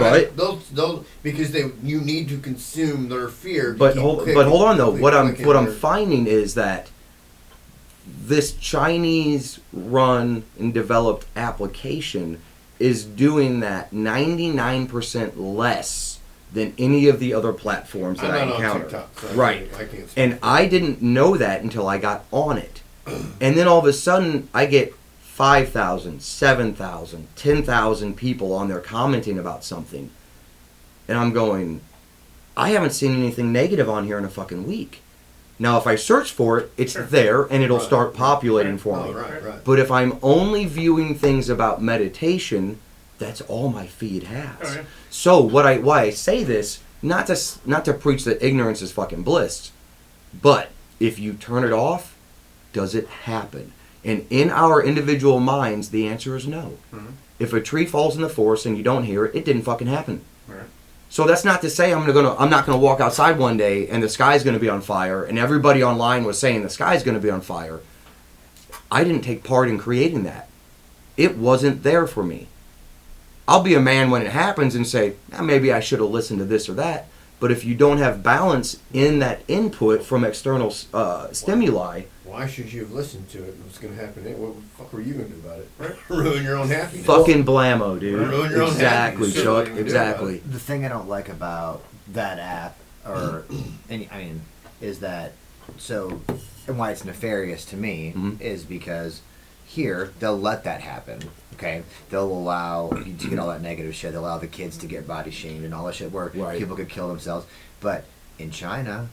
because you need to consume their fear. To But keep hold clicking, on though. clicking, What I'm clicking. finding is that this Chinese run and developed application is doing that 99% less than any of the other platforms that I I'm not on encounter. TikTok, so Right. I can't speak. And I didn't know that until I got on it. And then all of a sudden I get 5,000, 7,000, 10,000 people on there commenting about something. And I'm going, I haven't seen anything negative on here in a fucking week. Now, if I search for it, it's Sure. there and it'll Right. start populating Right. for Oh, me. right. But if I'm only viewing things about meditation, that's all my feed has. Oh, yeah. So why I say this, not to preach that ignorance is fucking bliss, but if you turn it off, does it happen? And in our individual minds, the answer is no. Mhm. If a tree falls in the forest and you don't hear it, it didn't fucking happen. Right. So that's not to say I'm not gonna walk outside one day and the sky's gonna be on fire and everybody online was saying the sky's gonna be on fire. I didn't take part in creating that. It wasn't there for me. I'll be a man when it happens and say, maybe I should have listened to this or that, But if you don't have balance in that input from external stimuli, Why should you have listened to it? What's going to happen? What the fuck were you going to do about it? Ruin your own happiness. fucking blammo, dude. Ruin your own Exactly, happiness. Chuck. Shit, what are you gonna do Exactly. The thing I don't like about that app, or is that and why it's nefarious to me is because here they'll let that happen. Okay, they'll allow you to get all that negative shit. They'll allow the kids to get body shamed and all that shit where Right. people could kill themselves. But in China,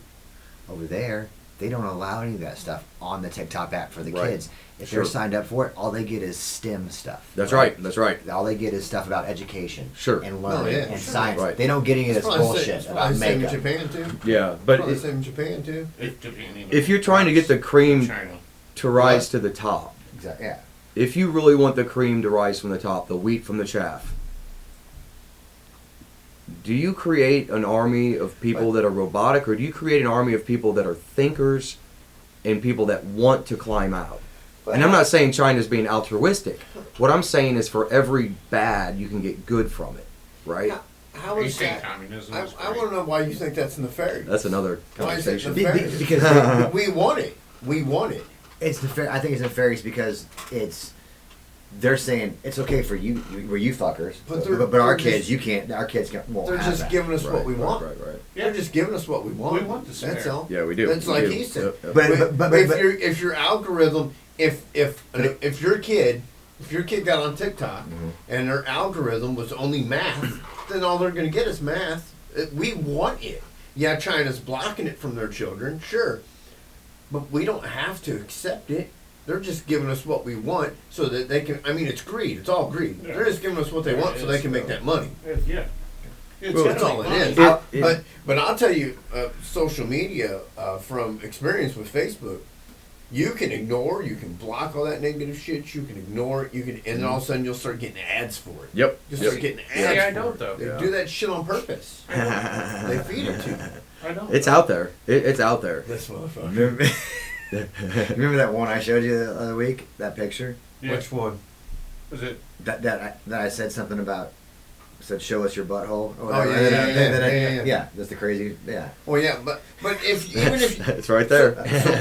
over there, they don't allow any of that stuff on the TikTok app for the Right. kids. If Sure. they're signed up for it, all they get is STEM stuff. That's right. That's right. All they get is stuff about education Sure. and learning yeah, and sure. science. Right. They don't get any of this bullshit It's about probably the same in makeup. Japan too. Yeah, but Probably the same in Japan too. if you're trying to get the cream China. to rise to the top, Exactly. Yeah. if you really want the cream to rise from the top, the wheat from the chaff, do you create an army of people that are robotic, or do you create an army of people that are thinkers and people that want to climb out? And I'm not saying China's being altruistic. What I'm saying is for every bad, you can get good from it, right? How Are you is saying that? communism I is want great? to know why you think that's nefarious. That's another Why is it conversation. nefarious? Because we want it. We want it. it's I think it's nefarious because they're saying it's okay for you fuckers, But but, they're our just- kids, you can't. Our kids won't They're have just that. giving us what we Right, want. right. They're just giving us what we want. We want the That's spare. all. Yeah, we do. That's We like do. he said. Yep, yep. But if your algorithm, if your kid got on TikTok and their algorithm was only math, then all they're going to get is math. We want it. Yeah, China's blocking it from their children, sure, but we don't have to accept it. They're just giving us what we want so that they can. I mean, it's greed. It's all greed. Yeah. They're just giving us what they Yeah, want it so they is, can make though. that money. Yeah. It's Well, that's gotta all be it money. is. But I'll tell you, social media, from experience with Facebook, you can ignore, you can block all that negative shit, you can ignore it, and then all of a sudden you'll start getting ads for it. Yep. You'll yep. start getting ads See, I for don't, it. though. They Yeah. do that shit on purpose. They feed it to you. I don't. It's out there. It's out there. This motherfucker. Remember that one I showed you the other week? That picture Yeah. Which one? Was it? that I said something about. Said show us your butthole. Or Oh, whatever. yeah, And yeah, then I- yeah, yeah. That's the crazy. Yeah. Well, yeah, but even if It's right there. So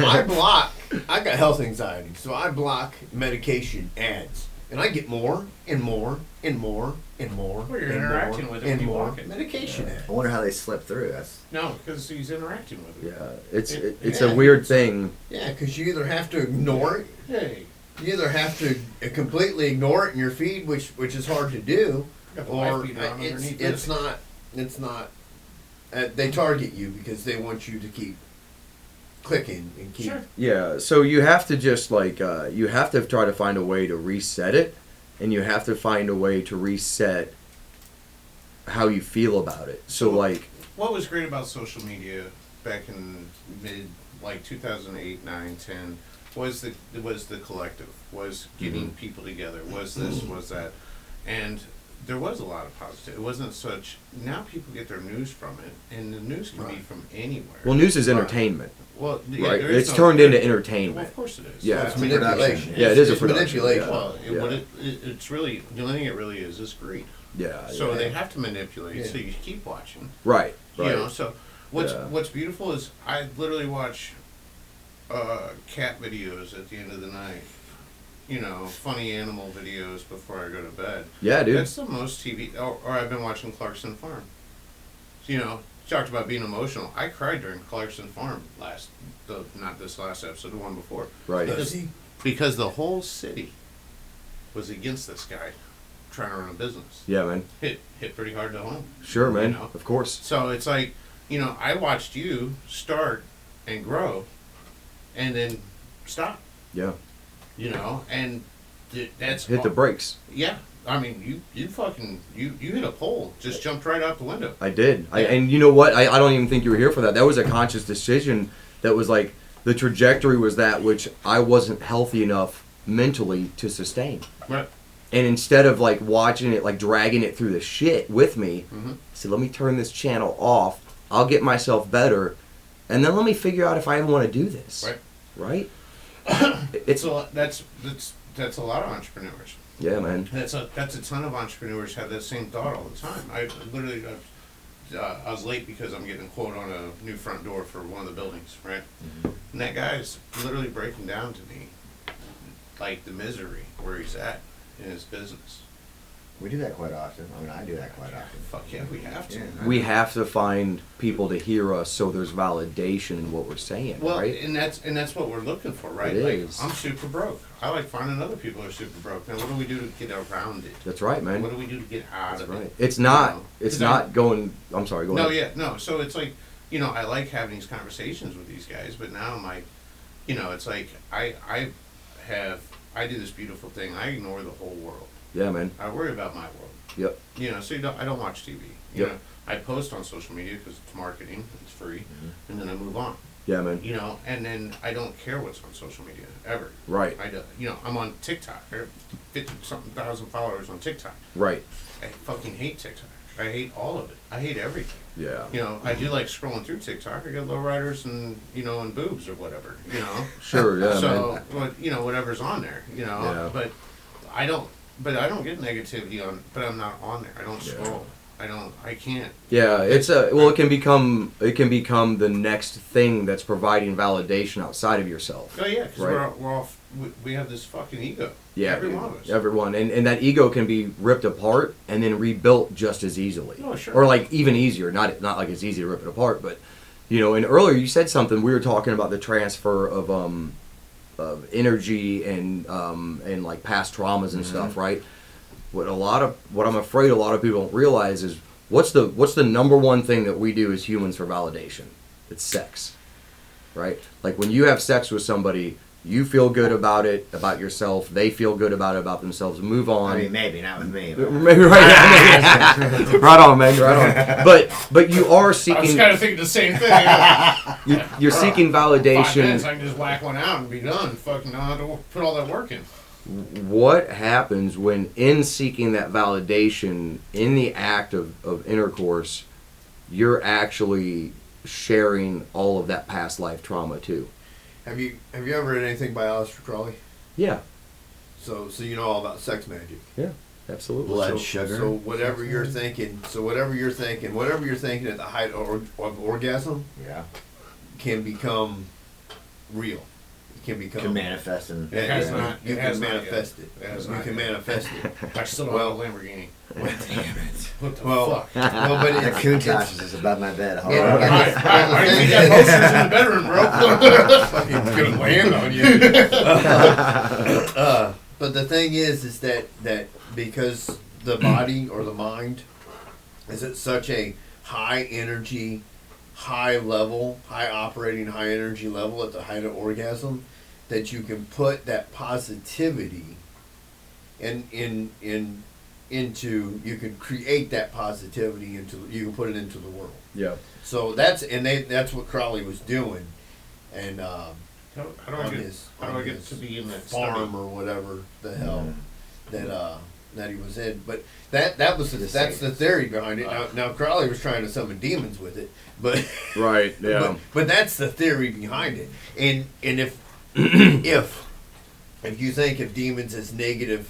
I got health anxiety, so I block medication ads, and I get more and more and more and more. Well, you're and interacting more with it and when you more walk it. medication ads. I wonder how they slip through. That's No, because he's interacting with it. Yeah, it's Yeah. a weird thing. Yeah, because you either have to ignore it, Hey, you either have to completely ignore it in your feed, which is hard to do, got the or wife beater on underneath it's this. not. They target you because they want you to keep clicking and keep. Sure. Yeah, so you have to just you have to try to find a way to reset it, and you have to find a way to reset how you feel about it. So like, What was great about social media back in mid 2008, 9, 10 was the collective, was getting people together, was this, was that, and there was a lot of positive. It wasn't such. Now people get their news from it, and the news can be Right. from anywhere. well, news is Right. entertainment, Well, yeah, right? there is It's no- turned into Well, entertainment. of course it is. Yeah. It's It's manipulation. Yeah, it is a It's production, manipulation. yeah. Well, what it's really the only thing it really is great. Yeah. So yeah. they have to manipulate. Yeah. So you keep watching. Right. You Right. know. So what's Yeah. what's beautiful is I literally watch cat videos at the end of the night. You know, funny animal videos before I go to bed. Yeah, dude. That's the most TV. Or I've been watching Clarkson Farm. You know, talked about being emotional. I cried during Clarkson Farm not this last episode, the one before. Right. Because the whole city was against this guy trying to run a business. Yeah, man. Hit pretty hard to home. Sure, man. You know? Of course. So it's like, you know, I watched you start and grow and then stop, Yeah. you know, and that's Hit the brakes. Yeah. I mean, you fucking hit a pole, just jumped right out the window. I did. Yeah. And you know what? I don't even think you were here for that. That was a conscious decision. That was like the trajectory was that which I wasn't healthy enough mentally to sustain. Right. And instead of like watching it, like dragging it through the shit with me, Mm-hmm. I said, let me turn this channel off. I'll get myself better. And then let me figure out if I want to do this. Right. Right? It's a lot, that's a lot of entrepreneurs. Yeah, man. That's a ton of entrepreneurs have that same thought all the time. I literally I was late because I'm getting a quote on a new front door for one of the buildings, right? Mm-hmm. And that guy's literally breaking down to me, like, the misery where he's at in his business. We do that quite often. I mean, I do that quite often. Fuck yeah, we have to. Yeah. We have to find people to hear us so there's validation in what we're saying, Well, right? and that's what we're looking for, right? It Like, is. I'm super broke. I like finding other people who are super broke. Now, what do we do to get around it? That's right, man. What do we do to get out That's of right. it? It's not. You know? It's 'Cause not going. I'm sorry. Go No, ahead. yeah, no. So it's like, you know, I like having these conversations with these guys, but now I'm like, you know, it's like I do this beautiful thing. I ignore the whole world. Yeah, man. I worry about my world. Yep. You know, so I don't watch TV. You Yep. know, I post on social media because it's marketing, it's free, Mm-hmm. and then I move on. Yeah, man. You know, and then I don't care what's on social media ever. Right. I do. You know, I'm on TikTok. I have 50-something thousand followers on TikTok. Right. I fucking hate TikTok. I hate all of it. I hate everything. Yeah. You know, I do like scrolling through TikTok. I got lowriders and, you know, and boobs or whatever, you know. Sure. Yeah, man. So, what, you know, whatever's on there, you know. Yeah. But I don't get negativity on, but I'm not on there. I don't scroll. I can't. Yeah, it's it can become the next thing that's providing validation outside of yourself. Oh, yeah, because Right. we're all, we have this fucking ego. Yeah, Every dude. one of us. Everyone, and that ego can be ripped apart and then rebuilt just as easily. Oh, sure. Or like even easier. Not like it's easy to rip it apart, but you know. And earlier you said something. We were talking about the transfer of energy and like past traumas and stuff, right? What I'm afraid a lot of people don't realize is what's the number one thing that we do as humans for validation? It's sex, right? Like when you have sex with somebody, you feel good about it, about yourself. They feel good about it, about themselves. Move on. I mean, maybe not with me. But. Maybe right. Right on, man. Right on. But you are I was seeking. kind of thinking the same thing. You're seeking 5 minutes, validation. I can just whack one out and be done. Fucking don't have to put all that work in. What happens when, in seeking that validation, in the act of intercourse, you're actually sharing all of that past life trauma too? Have you ever read anything by Aleister Crowley? Yeah. So you know all about sex magic. Yeah. Absolutely. Blood, so, sugar. So whatever you're thinking at the height of orgasm Yeah. can become real. It can become. Can manifest in. It has not. You It can has not manifest yet. it. It has You not can yet. manifest it. I still don't Well- have a Lamborghini. Damn it. What the Well, fuck? well, but The it's, Countach is just above my bed. Hold Yeah. on. I think that posters in the bedroom, bro. fucking gonna land on you. But the thing is that because the body or the mind is at such a high energy, high level, high operating, high energy level at the height of orgasm, that you can put that positivity into you can create that positivity you can put it into the world. Yeah. So that's what Crowley was doing, and How do I on get? his How do I get his to be in that farm study? or whatever the hell Mm. that he was in. But that's the theory behind it. Now Crowley was trying to summon demons with it, but Right. Yeah. but that's the theory behind it. And if if you think of demons as negative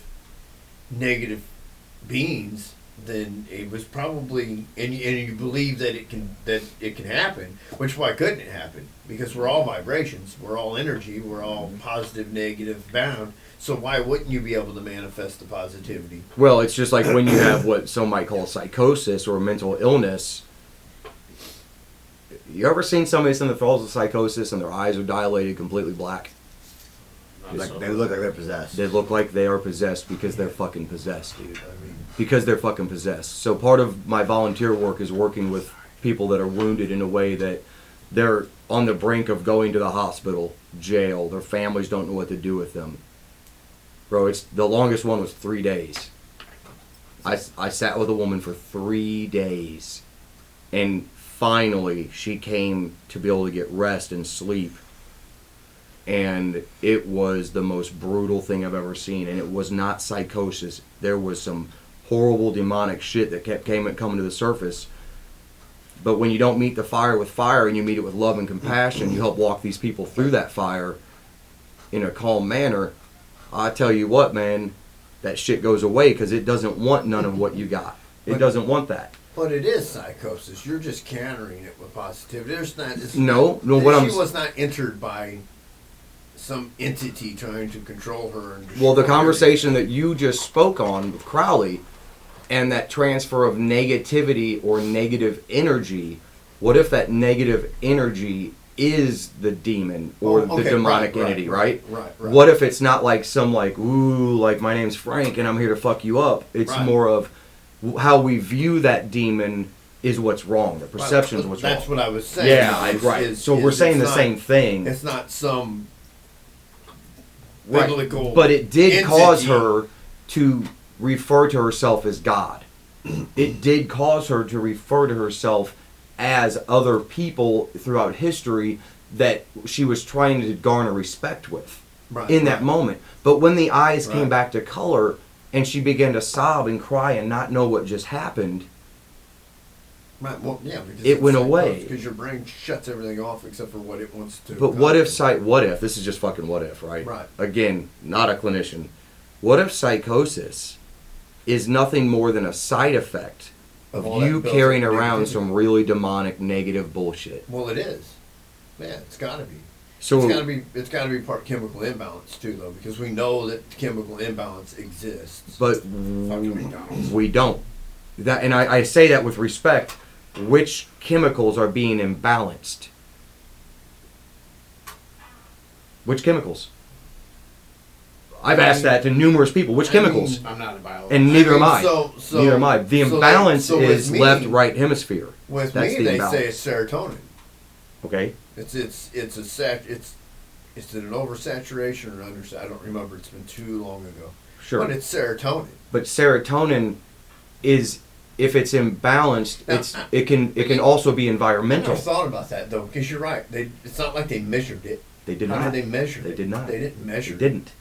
beings, then it was probably and you believe that it can happen. Which why couldn't it happen? Because we're all vibrations, we're all energy, we're all positive, negative bound. So why wouldn't you be able to manifest the positivity? Well, it's just like when you have what some might call psychosis or mental illness. You ever seen somebody that falls with psychosis and their eyes are dilated, completely black? Like, they look like they're possessed. They look like they are possessed because they're fucking possessed, dude. I mean, Because they're fucking possessed. So part of my volunteer work is working with people that are wounded in a way that they're on the brink of going to the hospital, jail. Their families don't know what to do with them. Bro, the longest one was 3 days. I sat with a woman for 3 days. And finally, she came to be able to get rest and sleep. And it was the most brutal thing I've ever seen. And it was not psychosis. There was some horrible demonic shit that kept coming to the surface. But when you don't meet the fire with fire and you meet it with love and compassion, you help walk these people through that fire in a calm manner. I tell you what, man, that shit goes away because it doesn't want none of what you got. It doesn't want that. But it is psychosis. You're just countering it with positivity. There's not. She was not entered by some entity trying to control her. And well, the conversation that you just spoke on with Crowley, and that transfer of negativity or negative energy. What if that negative energy is the demon or the demonic entity, right? Right. What if it's not like some like, ooh, like my name's Frank and I'm here to fuck you up? It's more of how we view that demon is what's wrong. The perception is what's wrong. That's what I was saying. Yeah, so we're saying the same thing. It's not some biblical but it did entity. Cause her to refer to herself as God. It did cause her to refer to herself as other people throughout history that she was trying to garner respect with in that moment. But when the eyes came back to color and she began to sob and cry and not know what just happened, well, yeah, it went away. Because your brain shuts everything off except for what it wants to. But what if this is just fucking what if, right? Right. Again, not a clinician. What if psychosis is nothing more than a side effect of you carrying around some really demonic, negative bullshit? Well, it is. Yeah, it's got to be. So it's got to be part chemical imbalance too, though, because we know that chemical imbalance exists. But we don't. And I say that with respect. Which chemicals are being imbalanced? Which chemicals? I've asked that to numerous people. Which chemicals? I'm not a biologist. And neither am I. So neither am I. The imbalance is left-right hemisphere. With That's me, the they imbalance. say it's serotonin. Okay. It's an oversaturation or under. I don't remember. It's been too long ago. Sure. But it's serotonin. But serotonin is, if it's imbalanced, it can also be environmental. I never thought about that though, because you're right. It's not like they measured it. They did How not. did they measure it? They did not. They didn't measure. They didn't.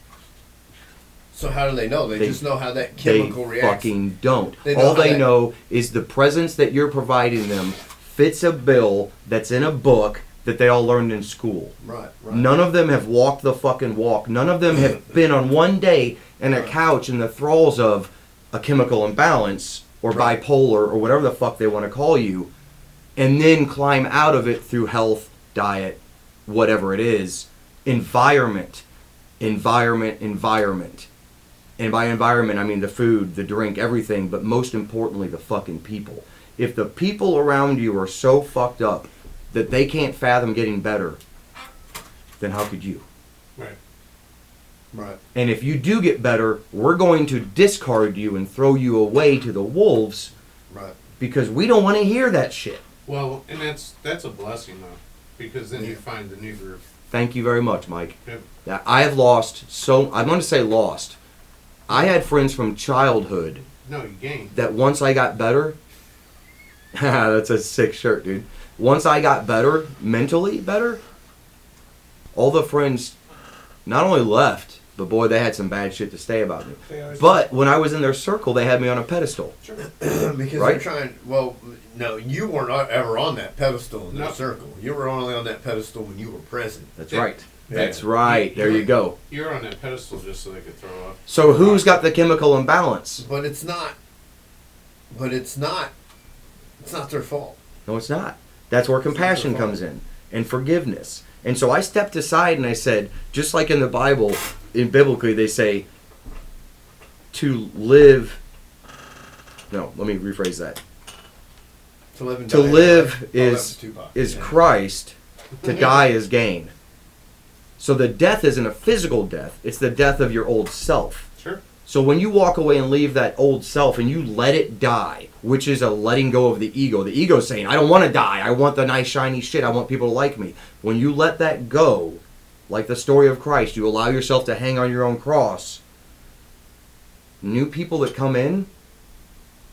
So how do they know? They just know how that chemical reacts. They fucking don't. All they know is the presence that you're providing them fits a bill that's in a book that they all learned in school. Right. None of them have walked the fucking walk. None of them have been on one day in a couch in the thralls of a chemical imbalance or bipolar or whatever the fuck they want to call you, and then climb out of it through health, diet, whatever it is, environment. And by environment, I mean the food, the drink, everything, but most importantly, the fucking people. If the people around you are so fucked up that they can't fathom getting better, then how could you? Right. And if you do get better, we're going to discard you and throw you away to the wolves. Right. Because we don't want to hear that shit. Well, and that's a blessing though, because then you find the new group. Thank you very much, Mike. Yep. That I have lost I'm going to say lost. I had friends from childhood. No, you gained. That once I got better, that's a sick shirt, dude. Once I got better, mentally better, all the friends not only left, but boy, they had some bad shit to say about me. But when I was in their circle, they had me on a pedestal. Sure. Because they're trying. Well, no, you weren't ever on that pedestal in their circle. You were only on that pedestal when you were present. That's right. That's right. There you go. You're on that pedestal just so they could throw up. So who's got the chemical imbalance? But it's not. It's not their fault. No, it's not. That's where compassion comes in, and forgiveness. And so I stepped aside and I said, just like in the Bible, biblically they say, to live. No, let me rephrase that. To live, and to die live is yeah. Christ. To die is gain. So the death isn't a physical death. It's the death of your old self. Sure. So when you walk away and leave that old self and you let it die, which is a letting go of the ego's saying, I don't want to die. I want the nice shiny shit. I want people to like me. When you let that go, like the story of Christ, you allow yourself to hang on your own cross, new people that come in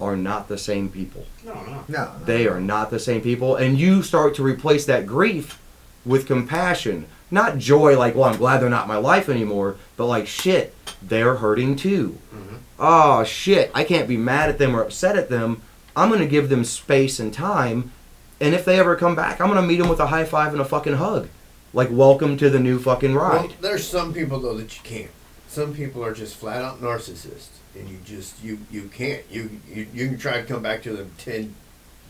are not the same people. No. They are not the same people. And you start to replace that grief with compassion. Not joy like, well, I'm glad they're not in my life anymore, but like, shit, they're hurting too. Mm-hmm. Oh, shit, I can't be mad at them or upset at them. I'm going to give them space and time, and if they ever come back, I'm going to meet them with a high five and a fucking hug. Like, welcome to the new fucking ride. Well, there's some people, though, that you can't. Some people are just flat-out narcissists, and you can't. You can try to come back to them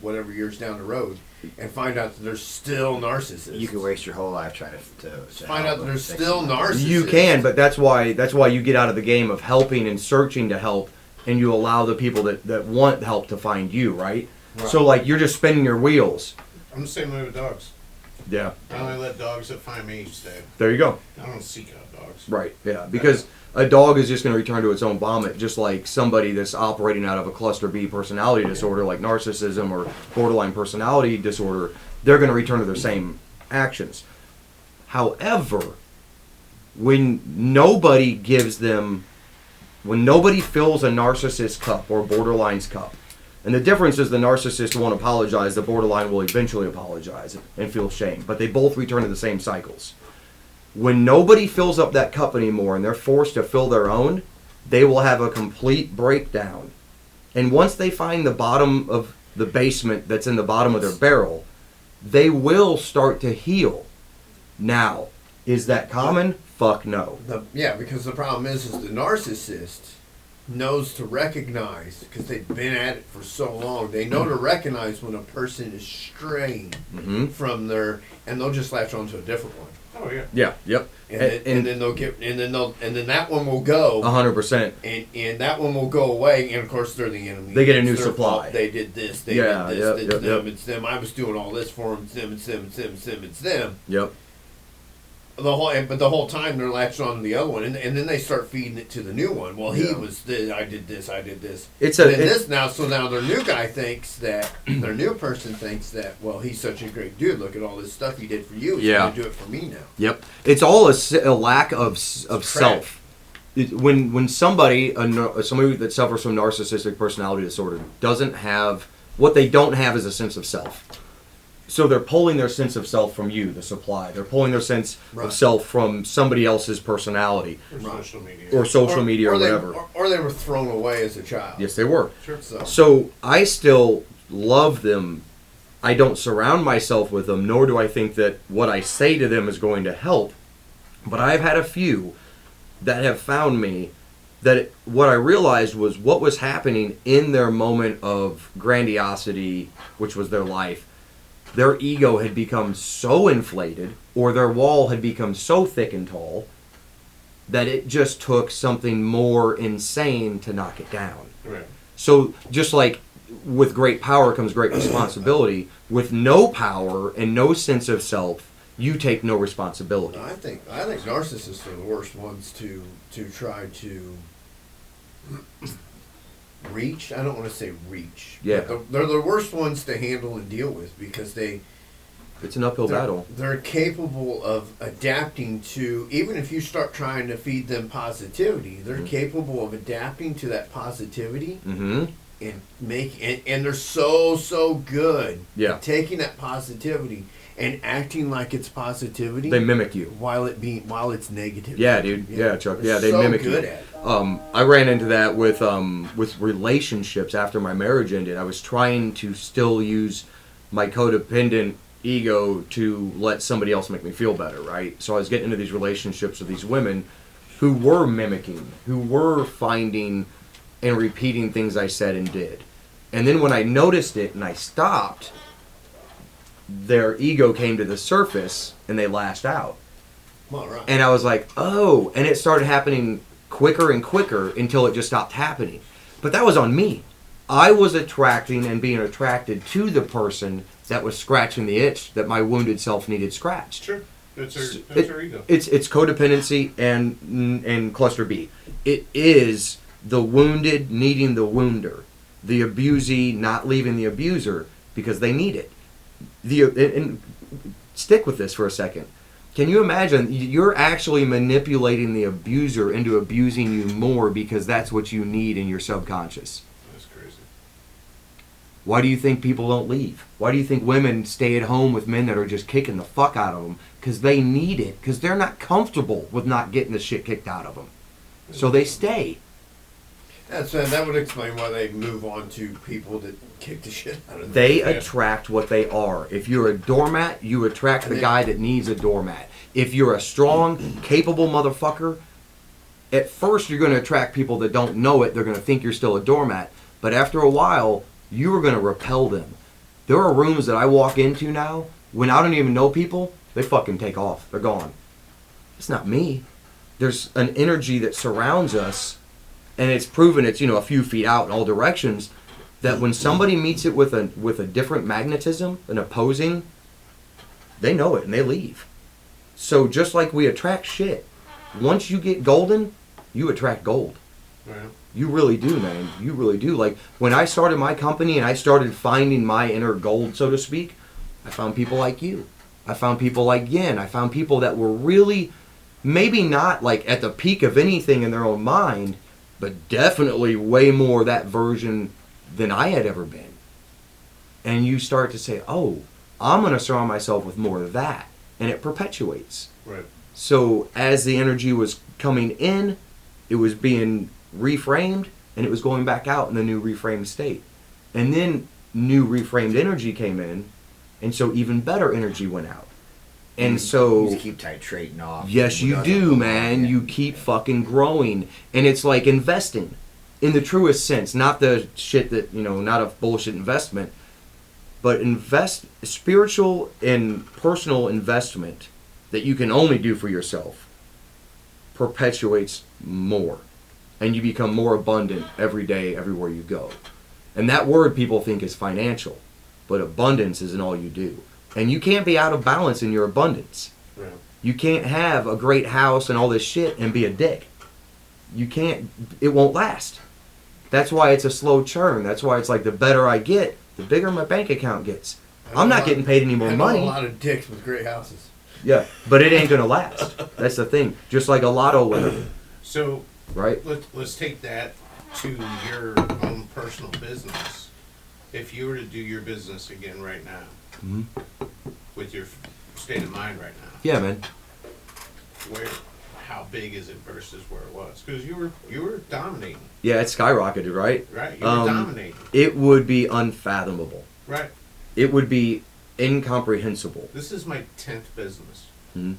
whatever years down the road, and find out that there's still narcissists. You could waste your whole life trying to find out that there's fix still them. narcissists. You can, but that's why you get out of the game of helping and searching to help, and you allow the people that want help to find you, right? So like you're just spinning your wheels. I'm the same way with dogs. Yeah. I only let dogs that find me stay. There you go. I don't seek out dogs. Right. Yeah. Because a dog is just going to return to its own vomit, just like somebody that's operating out of a cluster B personality disorder, like narcissism or borderline personality disorder. They're going to return to their same actions. However, when nobody fills a narcissist cup or a borderline's cup, and the difference is the narcissist won't apologize, the borderline will eventually apologize and feel shame, but they both return to the same cycles. When nobody fills up that cup anymore and they're forced to fill their own, they will have a complete breakdown. And once they find the bottom of the basement that's in the bottom of their barrel, they will start to heal. Now, is that common? Fuck no. Because the problem is the narcissist knows to recognize, because they've been at it for so long, they know to recognize when a person is straying from their, and they'll just latch on to a different one. Oh yeah. Yeah. Yep. And then that one will go 100%. and that one will go away, and of course they're the enemy. They get a new It's their supply. fault. They did this. They did this. It's them. Yep. It's them. I was doing all this for them. It's them. It's them. It's them. It's them. It's them. Yep. But the whole time they're latched on to the other one, and then they start feeding it to the new one. Well, he was this. I did this. I did this. So now their new guy thinks that their new person thinks that, well, he's such a great dude. Look at all this stuff he did for you. He's going to do it for me now. Yep. It's all a lack of self. When somebody that suffers from narcissistic personality disorder doesn't have, what they don't have is a sense of self. So they're pulling their sense of self from you, the supply. They're pulling their sense of self from somebody else's personality. Or social media or whatever. Or they were thrown away as a child. Yes, they were. Sure. So I still love them. I don't surround myself with them, nor do I think that what I say to them is going to help. But I've had a few that have found me that what I realized was what was happening in their moment of grandiosity, which was their life. Their ego had become so inflated, or their wall had become so thick and tall, that it just took something more insane to knock it down. Right. So just like with great power comes great responsibility, with no power and no sense of self, you take no responsibility. I think narcissists are the worst ones to try to reach. I don't want to say reach. Yeah. They're the worst ones to handle and deal with, because it's an uphill battle. They're capable of adapting to, even if you start trying to feed them positivity, they're capable of adapting to that positivity and and they're so good at taking that positivity and acting like it's positivity. They mimic you while it's negative. Yeah, dude. Yeah, Chuck. They're they mimic good you. At it. I ran into that with relationships after my marriage ended. I was trying to still use my codependent ego to let somebody else make me feel better, right? So I was getting into these relationships with these women who were mimicking, who were finding and repeating things I said and did. And then when I noticed it and I stopped, their ego came to the surface and they lashed out. Well, right. And I was like, oh, and it started happening quicker and quicker until it just stopped happening. But that was on me. I was attracting and being attracted to the person that was scratching the itch that my wounded self needed scratched. Sure. That's her ego. It's codependency and cluster B. It is the wounded needing the wounder. The abusee not leaving the abuser because they need it. And stick with this for a second. Can you imagine you're actually manipulating the abuser into abusing you more because that's what you need in your subconscious? That's crazy. Why do you think people don't leave? Why do you think women stay at home with men that are just kicking the fuck out of them? Because they need it. Because they're not comfortable with not getting the shit kicked out of them. So they stay. That would explain why they move on to people that kick the shit out of them. They attract what they are. If you're a doormat, you attract the guy that needs a doormat. If you're a strong, capable motherfucker, at first you're going to attract people that don't know it. They're going to think you're still a doormat. But after a while, you are going to repel them. There are rooms that I walk into now, when I don't even know people, they fucking take off. They're gone. It's not me. There's an energy that surrounds us, and it's proven it's, a few feet out in all directions, that when somebody meets it with a different magnetism, an opposing, they know it and they leave. So just like we attract shit, once you get golden, you attract gold. Right. You really do, man. You really do. Like, when I started my company and I started finding my inner gold, so to speak, I found people like you. I found people like Yin. I found people that were really, maybe not like at the peak of anything in their own mind, but definitely way more that version than I had ever been. And you start to say, oh, I'm going to surround myself with more of that. And it perpetuates. Right. So as the energy was coming in, it was being reframed, and it was going back out in the new reframed state. And then new reframed energy came in, and so even better energy went out. And so... You just keep titrating off. Yes, you do, man. You keep fucking growing. And it's like investing, in the truest sense. Not the shit that, not a bullshit investment, but spiritual and personal investment that you can only do for yourself perpetuates more. And you become more abundant every day, everywhere you go. And that word people think is financial, but abundance isn't all you do. And you can't be out of balance in your abundance. Right. You can't have a great house and all this shit and be a dick. You can't, it won't last. That's why it's a slow churn. That's why it's like the better I get, the bigger my bank account gets. I'm not getting paid any more money. I know a lot of dicks with great houses. Yeah, but it ain't gonna last. That's the thing. Just like a lotto winner. So, right? Let's take that to your own personal business. If you were to do your business again right now, Mm-hmm. with your state of mind right now, Yeah, man. how big is it versus where it was? Because you were dominating. Yeah, it skyrocketed, right? Right, you were dominating. It would be unfathomable. Right. It would be incomprehensible. This is my 10th business. Mm-hmm.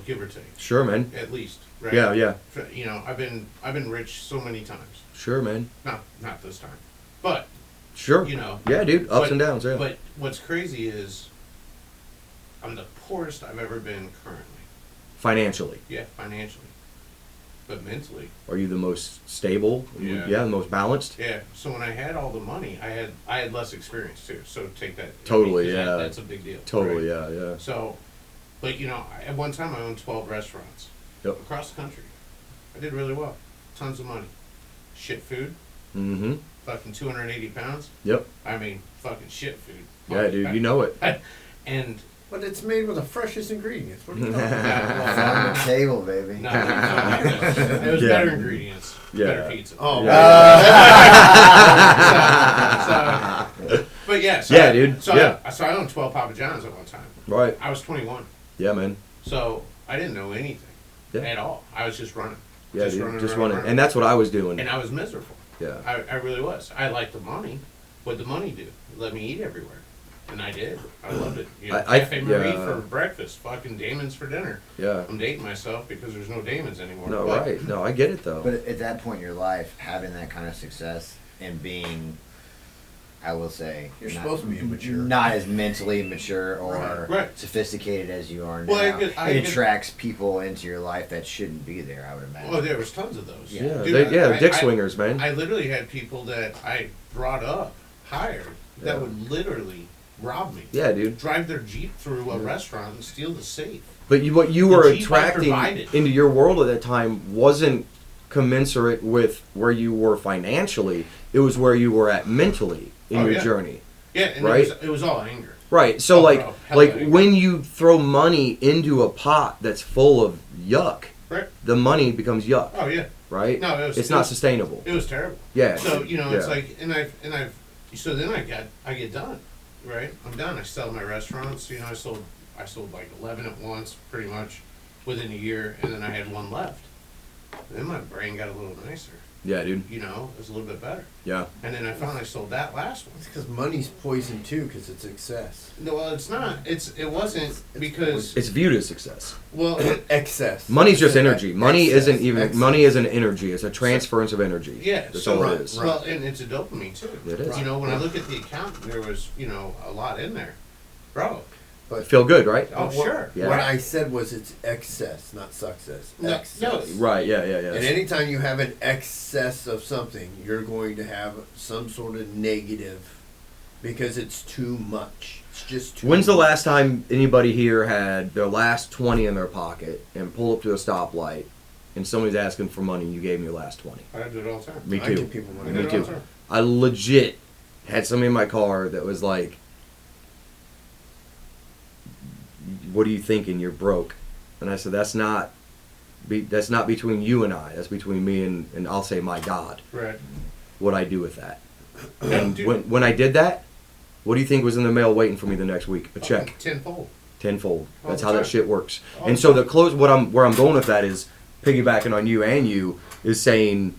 Give or take. Sure, man. At least, right? Yeah. I've been rich so many times. Sure, man. Not this time, but sure. Yeah, dude. Ups and downs. Yeah. But what's crazy is I'm the poorest I've ever been currently. Financially. Yeah, financially, but mentally. Are you the most stable? Yeah. Yeah, the most balanced. Yeah. So when I had all the money, I had less experience too. So take that. Totally. That's a big deal. Totally. Right? Yeah. So, but at one time I owned 12 restaurants. Yep. Across the country. I did really well. Tons of money. Shit food. Mm-hmm. Fucking 280 pounds. Yep. I mean, fucking shit food. Yeah, dude. You know it. And. But it's made with the freshest ingredients. What are you talking It's on the table, baby. No, it was better ingredients. Yeah. Better pizza. Oh, But yeah. Yeah, dude. So Yeah. I owned 12 Papa John's at one time. Right. I was 21. Yeah, man. So I didn't know anything Yeah. at all. I was just running. Yeah, just dude. running. And that's what I was doing. And I was miserable. Yeah. I really was. I liked the money. What'd the money do? It let me eat everywhere. And I did. I loved it. Cafe Marie for breakfast. Fucking Damon's for dinner. Yeah. I'm dating myself because there's no Damon's anymore. No, right. No, I get it, though. But at that point in your life, having that kind of success and being, I will say, You're supposed to be immature. not as mentally mature or Right. sophisticated as you are now. Well, it attracts people into your life that shouldn't be there, I would imagine. Oh, there was tons of those. Yeah, Dude, dick swingers, man. I literally had people that I brought up, hired, that would literally rob me. Yeah, dude. Drive their Jeep through a restaurant and steal the safe. But what you were Jeep I attracting provided. into your world at that time wasn't commensurate with where you were financially. It was where you were at mentally in your journey. Yeah, and right? it was all anger. Right. So anger. when you throw money into a pot that's full of yuck, Right. the money becomes yuck. Oh yeah. Right? No, it's not sustainable. It was terrible. Yeah. So it's like, so then I get done, right? I'm done. I sell my restaurants. I sold like 11 at once, pretty much within a year, and then I had one left. And then my brain got a little nicer. Yeah, dude. You know, it was a little bit better. Yeah. And then I finally sold that last one. It's because money's poison too, because it's excess. No, well, it's not. It wasn't because It's viewed as success. well, Excess. Money's just energy. Money Excess. isn't even. Excess. Money isn't energy. It's a transference of energy. yeah. That's So all it is. Right. well, and it's a dopamine too. It is. You know, when I look at the account, there was a lot in there, bro. But Feel good, right? Oh, what, sure. Yeah. What I said was it's excess, not success. No, Excess. Right. Yeah. Yeah. And Yeah. anytime you have an excess of something, you're going to have some sort of negative because it's too much. It's just too When's the much. last time anybody here had their last 20 in their pocket and pull up to a stoplight, and somebody's asking for money, and you gave them your last 20? I do it all the time. Me I too. give people money. I do Me it all too. the time. I legit had somebody in my car that was like, "What are you thinking? You're broke." And I said, that's not between you and I. That's between me and I'll say my God. Right. What I do with that. Yeah, And dude. when I did that, what do you think was in the mail waiting for me the next week? A check. Tenfold. Tenfold. All That's the how that time. shit works. All And the so time. the close where I'm going with that is piggybacking on you is saying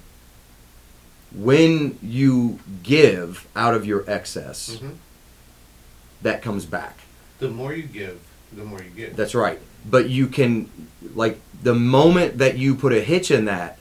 when you give out of your excess, Hmm. that comes back. The more you give, the more you get. That's right. But you can, like, the moment that you put a hitch in that,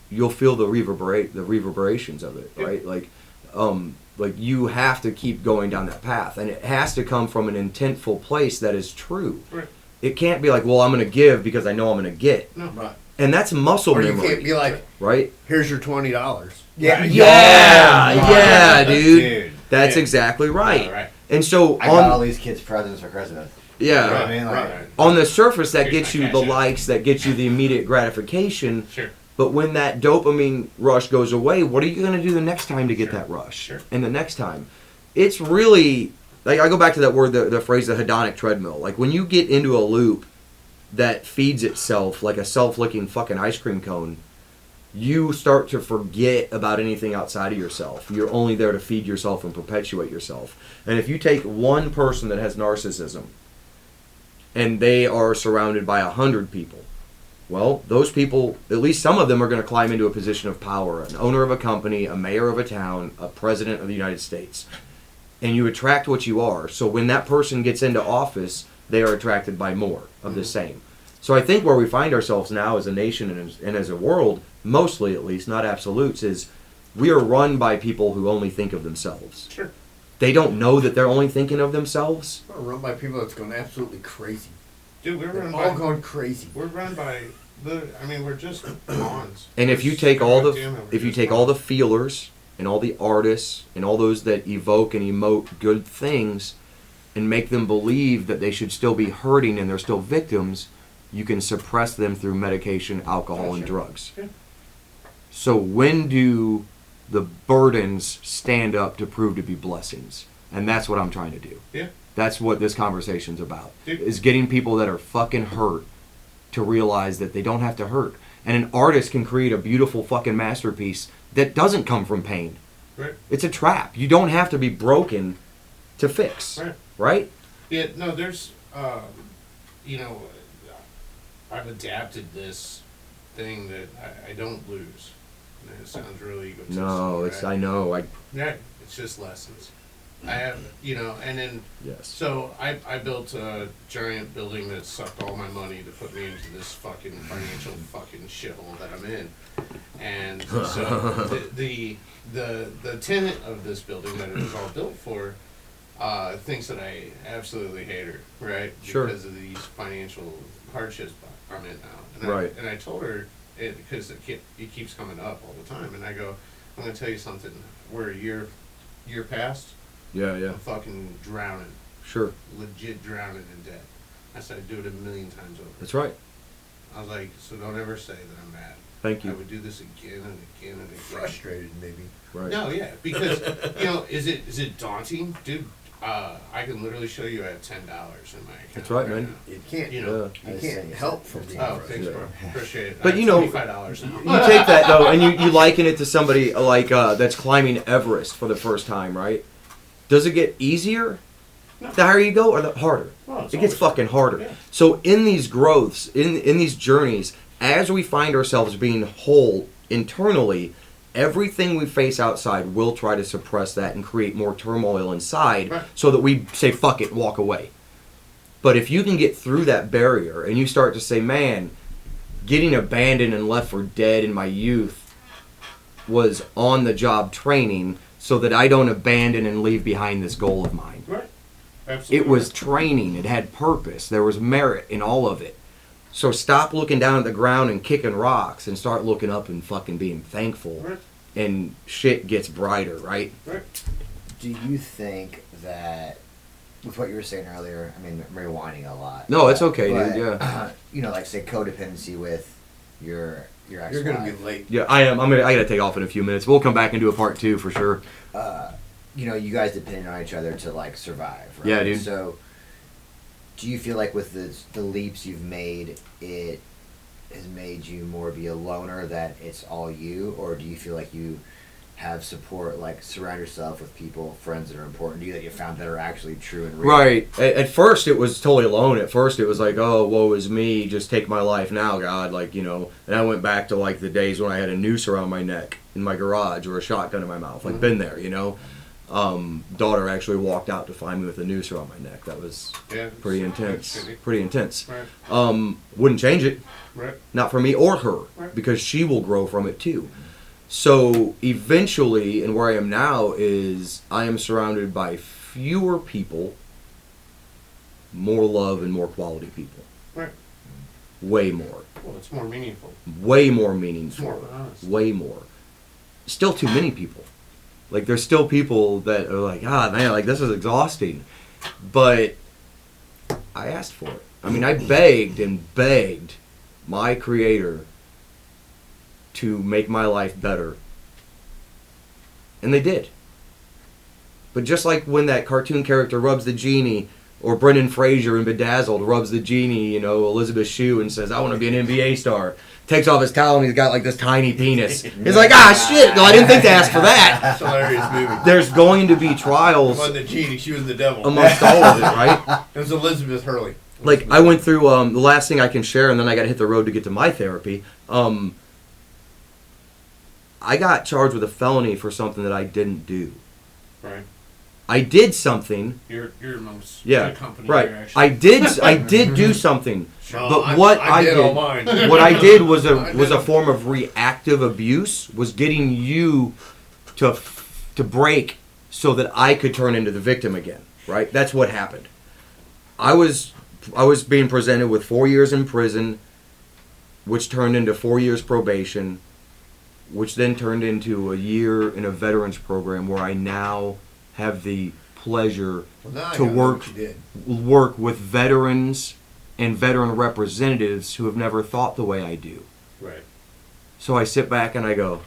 you'll feel the reverberations of it, Yeah. right? Like you have to keep going down that path, and it has to come from an intentful place that is true. Right. It can't be like, well, I'm going to give because I know I'm going to get, No. Right. and that's muscle Or you memory, can't be like, right? here's your $20. Yeah, Yeah, dude. Dude. That's Yeah. exactly right. Right. And so I got all on, these kids presents for Christmas. yeah. You know what I mean? Like, Right. On the surface, that Here's gets my you the cash app. likes, that gets you the immediate gratification. Sure. But when that dopamine rush goes away, what are you going to do the next time to get Sure. that rush? Sure. And the next time. It's really, like, I go back to that word, the phrase, the hedonic treadmill. Like, when you get into a loop that feeds itself like a self-licking fucking ice cream cone, you start to forget about anything outside of yourself. You're only there to feed yourself and perpetuate yourself. And if you take one person that has narcissism and they are surrounded by 100 people, well, those people, at least some of them, are going to climb into a position of power. An owner of a company, a mayor of a town, a president of the United States. And you attract what you are. So when that person gets into office, they are attracted by more of the same. So I think where we find ourselves now as a nation and as a world, mostly at least, not absolutes, is we are run by people who only think of themselves. Sure. They don't know that they're only thinking of themselves. We're run by people that's going absolutely crazy. Dude, we're They're run all by. going crazy. We're run by we're just pawns. And if We're you take all goddamn it, we're if you just take all the pawns. feelers and all the artists and all those that evoke and emote good things and make them believe that they should still be hurting and they're still victims, you can suppress them through medication, alcohol, and Sure. drugs. Yeah. So when do the burdens stand up to prove to be blessings? And that's what I'm trying to do. Yeah. That's what this conversation's about. Dude. Is getting people that are fucking hurt to realize that they don't have to hurt. And an artist can create a beautiful fucking masterpiece that doesn't come from pain. Right. It's a trap. You don't have to be broken to fix. Right. Right? Yeah, no, there's, I've adapted this thing that I don't lose. And it sounds really egotistical. No, it's right? I know. Yeah, it's just lessons. I have, and then, Yes. so I built a giant building that sucked all my money to put me into this fucking financial fucking shithole that I'm in. And so the tenant of this building that it was all built for thinks that I absolutely hate her, right? Sure. Because of these financial hardships I'm in now. And Right. I told her, because it keeps coming up all the time, and I go, I'm going to tell you something. We're a year past. Yeah, yeah. I'm fucking drowning, Sure. legit drowning in debt. I said I'd do it 1,000,000 times over. That's right. I was like, so don't ever say that I'm mad. Thank I you. would do this again and again and again. Frustrated, maybe. Right. No, yeah, because is it daunting, dude? I can literally show you I have $10 in my account. That's right, man. You can't, You know. you can't help from being Oh, frustrated. thanks, bro. Appreciate it. But I have you know, $25 now. You take that though, and you liken it to somebody like that's climbing Everest for the first time, right? Does it get easier No. the higher you go, or the harder? Well, it's It gets always- fucking harder. Yeah. So in these growths, in these journeys, as we find ourselves being whole internally, everything we face outside will try to suppress that and create more turmoil inside so that we say, fuck it, and walk away. But if you can get through that barrier and you start to say, man, getting abandoned and left for dead in my youth was on-the-job training so that I don't abandon and leave behind this goal of mine. Right. Absolutely. It was training. It had purpose. There was merit in all of it. So stop looking down at the ground and kicking rocks and start looking up and fucking being thankful. Right. And shit gets brighter, right? Right. Do you think that, with what you were saying earlier, I mean, I'm rewinding a lot. No, it's okay, but, dude, yeah. You know, like, say, codependency with your ex-wife. You're gonna be late. Yeah, I am. I gotta take off in a few minutes. We'll come back and do a part 2 for sure. You know, you guys depended on each other to, like, survive, right? Yeah, dude. So, do you feel like with the leaps you've made, it has made you more be a loner, that it's all you? Or do you feel like you have support, like, surround yourself with people, friends that are important to you, that you found that are actually true and real? Right. At first, it was totally alone. At first, it was like, oh, woe is me. Just take my life now, God. Like, you know. And I went back to, like, the days when I had a noose around my neck in my garage or a shotgun in my mouth. Like, been there, you know. Daughter actually walked out to find me with a noose around my neck. That was pretty intense. Pretty intense. Right. Wouldn't change it. Right. Not for me or her. Right. Because she will grow from it, too. So eventually, and where I am now is I am surrounded by fewer people, more love, and more quality people. Right. Way more. Well, it's more meaningful. Way more meaningful. It's more honest. Way more. Still too many people. Like, there's still people that are like, man, like, this is exhausting. But I asked for it. I mean, I begged and begged my Creator to make my life better. And they did. But just like when that cartoon character rubs the genie, or Brendan Fraser in Bedazzled rubs the genie, you know, Elizabeth Shue, and says, I want to be an NBA star. Takes off his towel and he's got like this tiny penis. He's like, shit, no, I didn't think to ask for that. That's a hilarious movie. There's going to be trials It wasn't the genie, she was the devil. amongst all of it, right? It was Elizabeth Hurley. Like, I went through, the last thing I can share, and then I got to hit the road to get to my therapy. I got charged with a felony for something that I didn't do. Right. I did something. You're amongst Yeah, the company right. here, actually. I did do something. No, But what I did, all mine. what I did was a form of reactive abuse. Was getting you to break so that I could turn into the victim again. Right. That's what happened. I was being presented with 4 years in prison, which turned into 4 years probation, which then turned into a year in a veterans program where I now have the pleasure to work with veterans and veteran representatives who have never thought the way I do. Right. So I sit back and I go,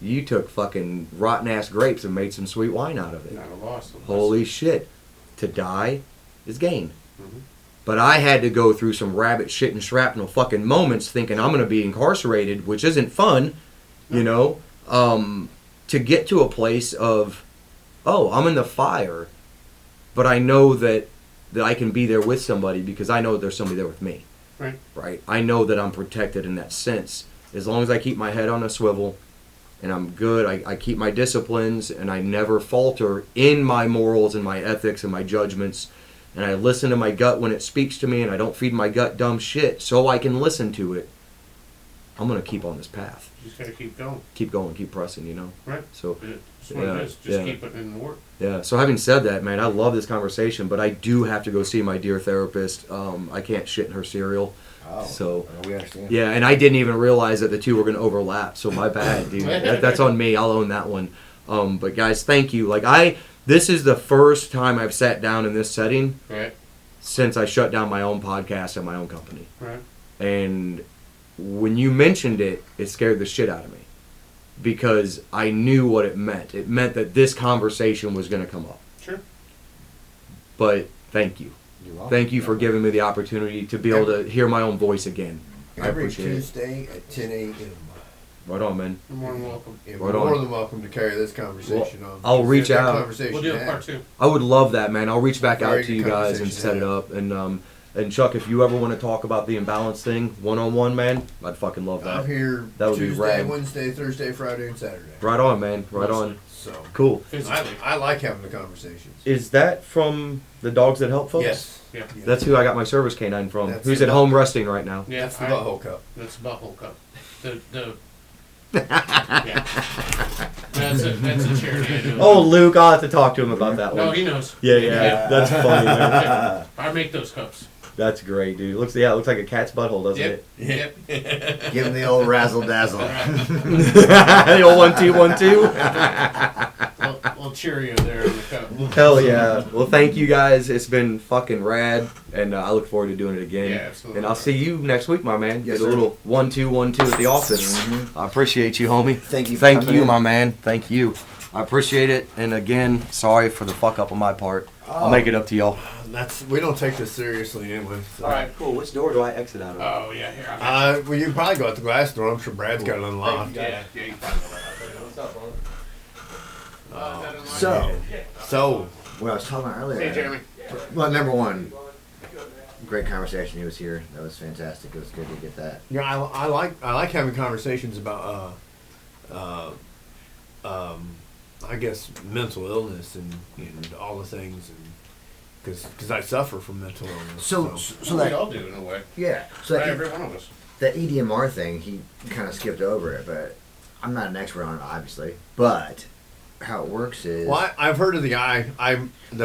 you took fucking rotten ass grapes and made some sweet wine out of it. Not a loss. Holy shit. To die is gain. Mm-hmm. But I had to go through some rabbit shit and shrapnel fucking moments thinking I'm going to be incarcerated, which isn't fun, you know, to get to a place of, I'm in the fire, but I know that I can be there with somebody because I know there's somebody there with me. Right. Right? I know that I'm protected in that sense. As long as I keep my head on a swivel and I'm good, I keep my disciplines and I never falter in my morals and my ethics and my judgments. And I listen to my gut when it speaks to me and I don't feed my gut dumb shit so I can listen to it. I'm going to keep on this path. You just got to keep going. Keep going, keep pressing, you know? Right. So, That's what it is. Just keep putting in the work. Yeah, so having said that, man, I love this conversation, but I do have to go see my dear therapist. I can't shit in her cereal. Oh, so we understand. Yeah, and I didn't even realize that the two were going to overlap, so my bad, dude. That's on me. I'll own that one. But guys, thank you. This is the first time I've sat down in this setting since I shut down my own podcast and my own company. Right. And when you mentioned it, it scared the shit out of me because I knew what it meant. It meant that this conversation was going to come up. Sure. But thank you. You're welcome. Thank you for giving me the opportunity to be able to hear my own voice again. I Every appreciate Tuesday at 10 a.m. Right on, man. You're more than welcome. Yeah, Right we're on. more than welcome to carry this conversation on. I'll reach That out. conversation We'll do to a have. part 2. I would love that, man. I'll reach back Very out to good you guys and conversation set to it up. And And Chuck, if you ever want to talk about the imbalance thing, one-on-one, man, I'd fucking love that. I'm here That would be Tuesday, rad. Wednesday, Thursday, Friday, and Saturday. Right on, man. Right on. So Cool. I like having the conversations. Is that from the Dogs That Help Folks? Yes. Yeah. That's who I got my service canine from. That's Who's it. at home resting right now. Yeah, That's the butthole cup. That's the butthole cup. Yeah. That's a charity I do. Oh, Luke, I'll have to talk to him about that one. No, he knows. Yeah. That's funny, man. I make those cups. That's great, dude. It looks like a cat's butthole, doesn't Yep. it? Yep. Give him the old razzle dazzle. The old 1-2-1-2. Little Cheerio there on the cup. Hell yeah. Well, thank you guys. It's been fucking rad, and I look forward to doing it again. Yeah, absolutely. And I'll see you next week, my man. Yes, Get a sir. little 1-2-1-2 at the office. I appreciate you, homie. Thank you for Thank coming you, in. my man. Thank you. I appreciate it. And again, sorry for the fuck up on my part. I'll make it up to y'all. We don't take this seriously anyway. So. All right. Cool. Which door do I exit out of? Oh, yeah, here. Well, you can probably go out the glass door. I'm sure Brad's got it unlocked. Yeah, you can find it right out there. What's up, bro? So, what I was talking about earlier. Hey, Jeremy. Well, number one, great conversation. He was here. That was fantastic. It was good to get that. Yeah, I like having conversations about I guess mental illness and all the things, and because I suffer from mental illness. So We that, all do in a way. yeah. So Not that, every one of us. that EDMR thing, he kind of skipped over it, but I'm not an expert on it, obviously. But how it works is, Well, I've heard of the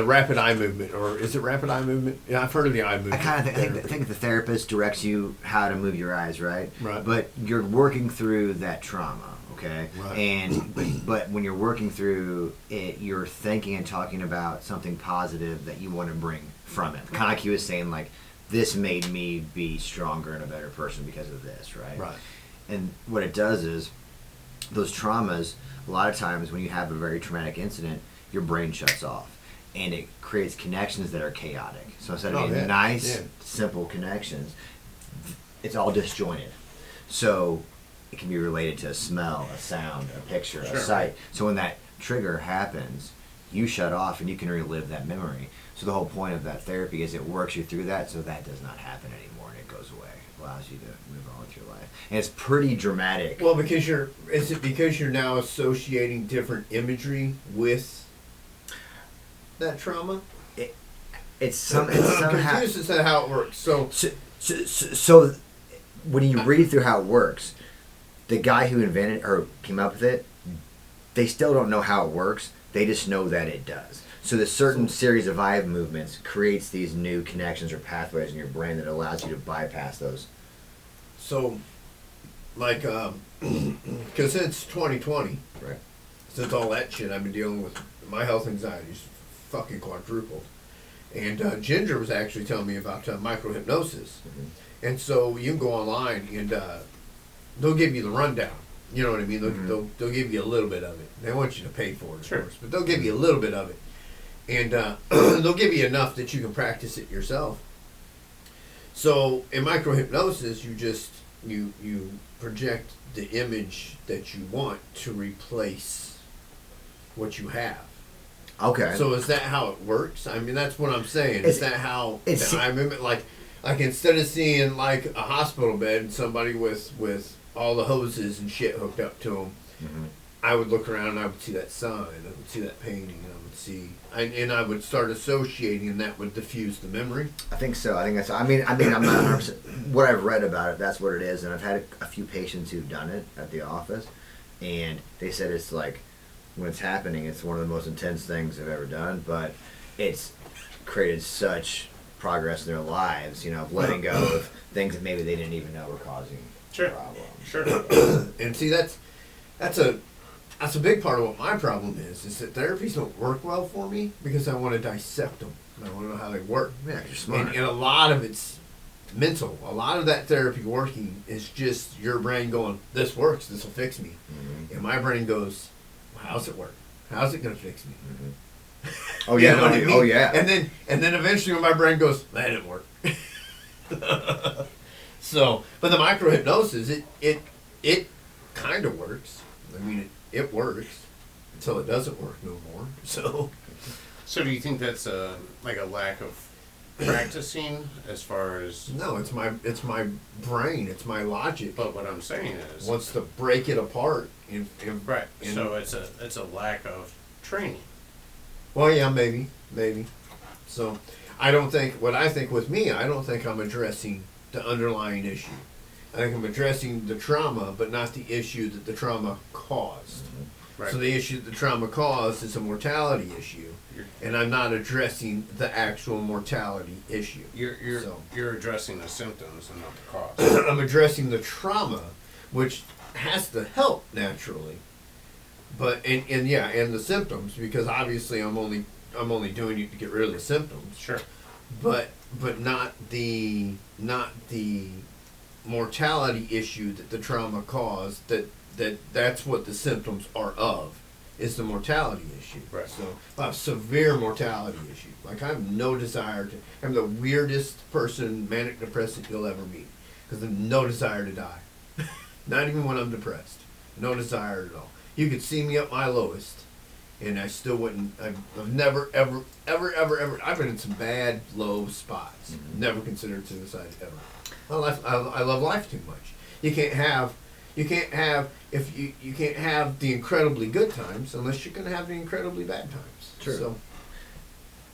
rapid eye movement, or is it rapid eye movement? Yeah, I've heard of the eye movement. I kind of think the therapist directs you how to move your eyes, right? Right. But you're working through that trauma, okay? Right. And but when you're working through it, you're thinking and talking about something positive that you want to bring from it. Kind of like he was saying, like, this made me be stronger and a better person because of this, right? Right. And what it does is, those traumas, a lot of times when you have a very traumatic incident, your brain shuts off. And it creates connections that are chaotic. So instead of being nice, simple connections, it's all disjointed. So it can be related to a smell, a sound, a picture, a sight. So when that trigger happens, you shut off and you can relive that memory. So the whole point of that therapy is it works you through that so that does not happen anymore and it goes away. It allows you to move on with your life. And it's pretty dramatic. Well, because you're now associating different imagery with that trauma? It's somehow confused as to how it works. So when you read through how it works, the guy who invented or came up with it, they still don't know how it works. They just know that it does. So the certain series of eye movements creates these new connections or pathways in your brain that allows you to bypass those. So, like, because since 2020, Right. since all that shit I've been dealing with, my health anxiety's fucking quadrupled. And Ginger was actually telling me about micro-hypnosis. Mhm. And so you can go online and they'll give you the rundown. You know what I mean? They'll give you a little bit of it. They want you to pay for it, of course, but they'll give you a little bit of it. And they'll give you enough that you can practice it yourself. So in micro-hypnosis, you project the image that you want to replace what you have. Okay. So is that how it works? I mean, that's what I'm saying. Is that how I remember? Like instead of seeing like a hospital bed and somebody with all the hoses and shit hooked up to them, Mm-hmm. I would look around and I would see that sign, I would see that painting, and I would start associating, and that would diffuse the memory. I think so. I think that's. I mean, I'm not 100%. What I've read about it, that's what it is. And I've had a few patients who've done it at the office, and they said it's like when it's happening, it's one of the most intense things they've ever done. But it's created such progress in their lives, of letting go of things that maybe they didn't even know were causing problems. Sure. And see, that's a big part of what my problem is that therapies don't work well for me because I want to dissect them. I want to know how they work. Yeah, 'cause you're smart. And a lot of it's mental. A lot of that therapy working is just your brain going, this works, this will fix me. Mm-hmm. And my brain goes, well, how's it work? How's it going to fix me? Mm-hmm. Oh yeah, You know what I mean? oh yeah. And then eventually when my brain goes, that didn't work. So, but the micro-hypnosis, it kind of works. I mean, it works until it doesn't work no more. So So do you think that's like a lack of practicing as far as. No, it's my brain, it's my logic. But what I'm saying is, wants to break it apart. right. So it's a lack of training. Well, yeah, maybe. So, I don't think with me, I don't think I'm addressing the underlying issue. I think I'm addressing the trauma, but not the issue that the trauma caused. Right. So the issue that the trauma caused is a mortality issue, and I'm not addressing the actual mortality issue. You're addressing the symptoms and not the cause. I'm addressing the trauma, which has to help naturally, but and the symptoms, because obviously I'm only doing it to get rid of the symptoms. Sure. But not the mortality issue that the trauma caused. That's what the symptoms are of, is the mortality issue. Right. So I have severe mortality issue. Like I have no desire to. I'm the weirdest person, manic depressant you'll ever meet, because I have no desire to die. Not even when I'm depressed. No desire at all. You could see me at my lowest, and I still wouldn't. I've never, ever. I've been in some bad, low spots. Mm-hmm. Never considered suicide ever. I love life too much. You can't have the incredibly good times unless you're going to have the incredibly bad times. True. So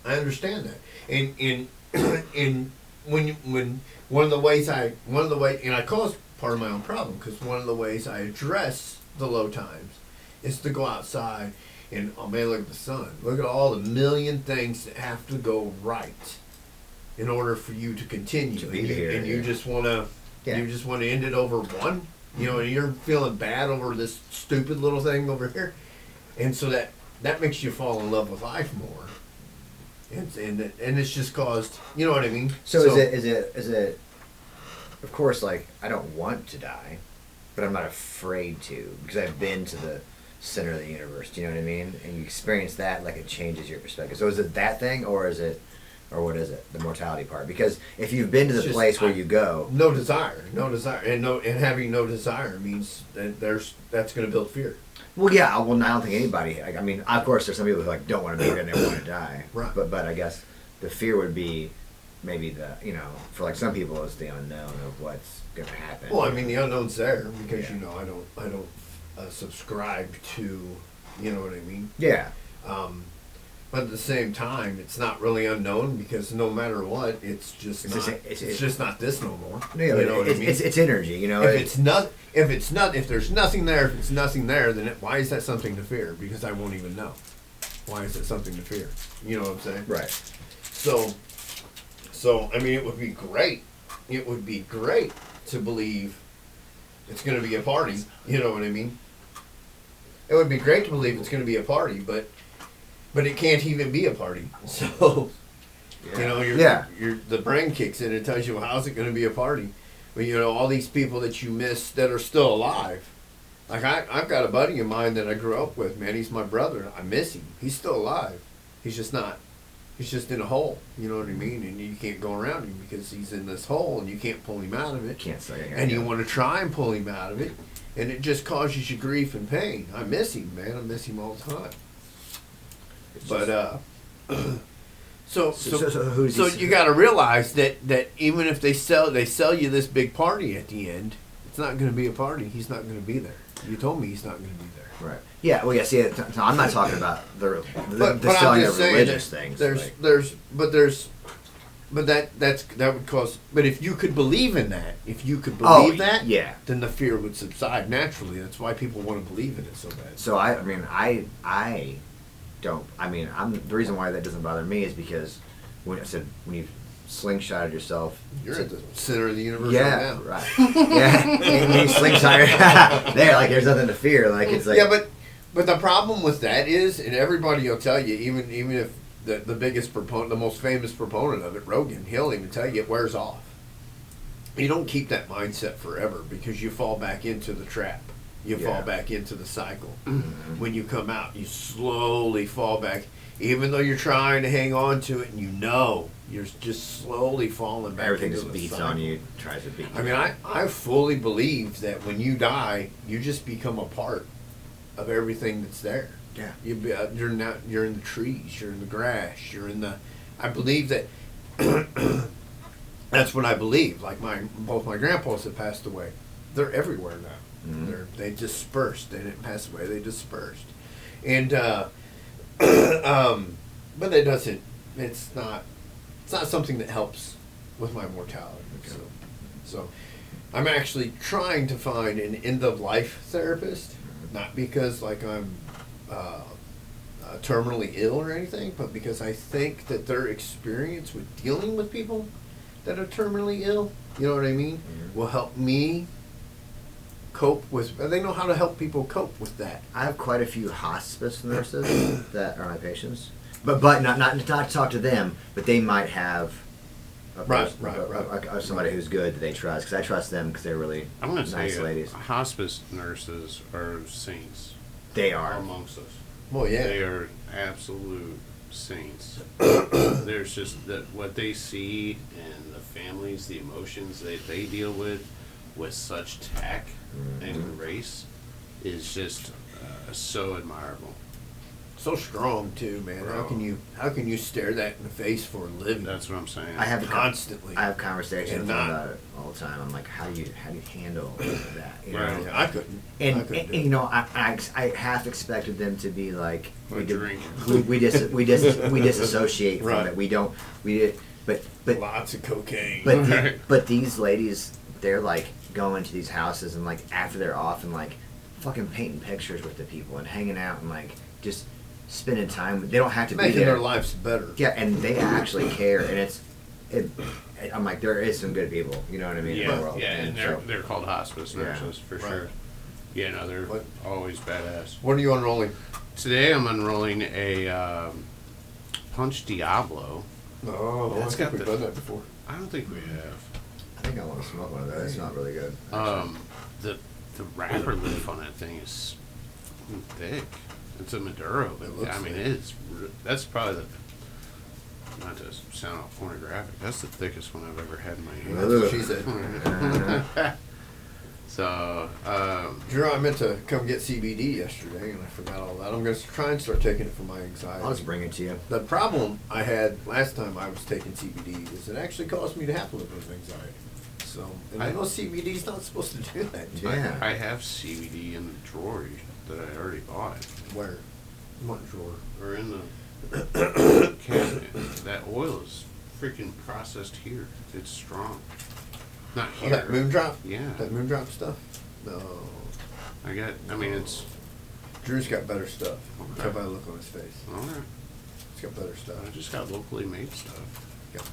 I understand that. And when one of the ways and I cause part of my own problem, because one of the ways I address the low times is to go outside and, oh man, look at the sun. Look at all the million things that have to go right in order for you to continue. To be here, and you yeah. just want to end it over one. You know, and you're feeling bad over this stupid little thing over here, and so that makes you fall in love with life more. And it's just caused, you know what I mean? So is it? Of course, like I don't want to die, but I'm not afraid to, because I've been to the center of the universe. Do you know what I mean? And you experience that, like it changes your perspective. So is it that thing, or is it? Or what is it? The mortality part? Because if you've been to the place where you go, no desire, and having no desire means that that's going to build fear. Well, yeah. Well, I don't think anybody. I mean, of course, there's some people who like don't want to be here and they want to die. Right. But I guess the fear would be maybe for like some people it's the unknown of what's going to happen. Well, I mean, the unknown's there because I don't subscribe to, you know what I mean? Yeah. But at the same time, it's not really unknown, because no matter what, it's just not this no more. Yeah, you know what I mean? It's energy, you know. If there's nothing there, then why is that something to fear? Because I won't even know. Why is it something to fear? You know what I'm saying? Right. So I mean, it would be great. It would be great to believe it's going to be a party. You know what I mean? It would be great to believe it's going to be a party, but it can't even be a party. So, you know, the brain kicks in and tells you, well, how's it going to be a party? But, you know, all these people that you miss that are still alive. Like, I've got a buddy of mine that I grew up with, man. He's my brother. I miss him. He's still alive. He's just not. He's just in a hole. You know what I mean? And you can't go around him because he's in this hole and you can't pull him out of it. Can't say. And you want to try and pull him out of it. And it just causes you grief and pain. I miss him, man. I miss him all the time. But so you got to realize that even if they sell you this big party at the end, it's not going to be a party. He's not going to be there. You told me he's not going to be there. Right. Yeah. Well, yeah. See, so I'm not talking about the but selling I'm just of religious saying things. But that would cause. But if you could believe in that, yeah, then the fear would subside naturally. That's why people want to believe in it so bad. So I don't. The reason why that doesn't bother me is because when you slingshotted yourself, you're at the center of the universe right now. Right. Yeah. And you slingshotted there, like there's nothing to fear. Like it's like. Yeah, but the problem with that is, and everybody will tell you, even if the biggest proponent, the most famous proponent of it, Rogan, he'll even tell you it wears off. You don't keep that mindset forever because you fall back into the trap. You fall back into the cycle. Mm-hmm. When you come out, you slowly fall back, even though you're trying to hang on to it, and you know you're just slowly falling back. Everything into just the beats cycle. on you, tries to beat you. I mean, I fully believe that when you die, you just become a part of everything that's there. Yeah. You're in the trees, you're in the grass, you're in the. I believe that that's what I believe. Like both my grandpas have passed away. They're everywhere now. Mhm. They dispersed. They didn't pass away. They dispersed. And but it doesn't. It's not something that helps with my mortality. So I'm actually trying to find an end of life therapist, not because like I'm terminally ill or anything, but because I think that their experience with dealing with people that are terminally ill, you know what I mean, will help me cope with. They know how to help people cope with that. I have quite a few hospice nurses that are my patients, but not to talk to them, but they might have Right. somebody who's good that they trust, because I trust them because they're really I'm going to nice say ladies. hospice nurses are saints They are. amongst us. Well, yeah. They are absolute saints. There's just that what they see and the families, the emotions that they deal with such tact and grace is just so admirable. So strong too, man. Bro. How can you stare that in the face for a living? That's what I'm saying. I have constantly. I have conversations And with them not- about it all the time. I'm like, how do you handle that? You know? Right. Yeah, I couldn't. And, I couldn't do and it. you know, I half expected them to be like, Or drink. we disassociate from Right. it. But Lots of cocaine. but these ladies, they're like going to these houses and like after they're off and like fucking painting pictures with the people and hanging out and like just spending time. They don't have to making be there. their lives better. Yeah, and they actually care, and I'm like, there is some good people, you know what I mean, in the Yeah, world. yeah, and so- they're called hospice Yeah. nurses for Right. sure. Yeah, no, they're What? always badass. What are you unrolling? Today I'm unrolling a Punch Diablo. Oh, That's I think got we've the- done that before. I don't think we have. I think I want to smoke one of those. It's not really good. actually. The wrapper leaf on that thing is thick. It's a Maduro, but It looks I mean, thick. that's probably the, not to sound all pornographic, that's the thickest one I've ever had in my hand. That's what she said. So, Drew, I meant to come get CBD yesterday, and I forgot all that. I'm going to try and start taking it for my anxiety. I'll just bring it to you. The problem I had last time I was taking CBD is it actually caused me to have a little bit of anxiety. So, and I know CBD's not supposed to do that. Yeah. I have CBD in the drawer that I already bought, Where? What drawer? or in the cabinet. That oil is freaking processed here. It's strong. Not Oh, here. that Moondrop? Yeah. That Moondrop stuff? No. I mean, it's, Drew's got better stuff. Okay. Tell by the look on his face. alright. He's got better stuff. I just got locally made stuff. Got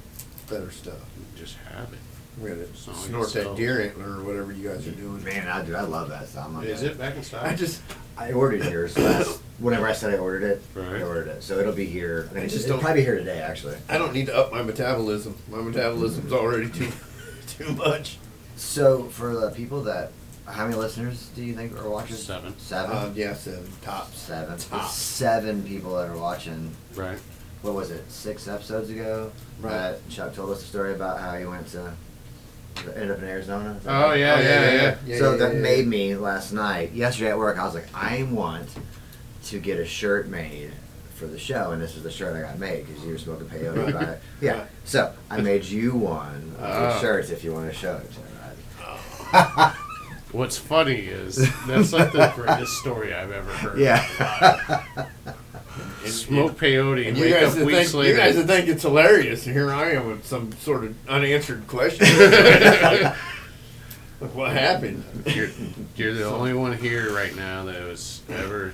better stuff. You just have it. We gotta So it snort that sells. deer antler or whatever you guys are doing. Man, I love that stuff. I'm not Is gonna- it back in stock? I ordered yours last. Whenever I said I ordered it, Right. I ordered it. So it'll be here. I just It'll don't- probably be here today, actually. I don't need to up my metabolism. My metabolism's already too much. So for the people that, how many listeners do you think are watching? 7. 7. Yeah, 7 tops. 7. Top. 7 people that are watching. Right. What was it? 6 episodes ago. Right. Chuck told us a story about how he went to ended up in Arizona. Is that Oh, right? yeah. So that made me yesterday at work, I was like, I want to get a shirt made for the show, and this is the shirt I got made because you were smoking peyote about it. Yeah. Right. So I made you one of the Oh. shirts if you want to show it to me. What's funny is that's like the greatest story I've ever heard. Yeah. Smoke peyote and And you wake guys, up would weeks think, you guys later. would think it's hilarious, and here I am with some sort of unanswered question. Like, what happened? You're the only one here right now that was ever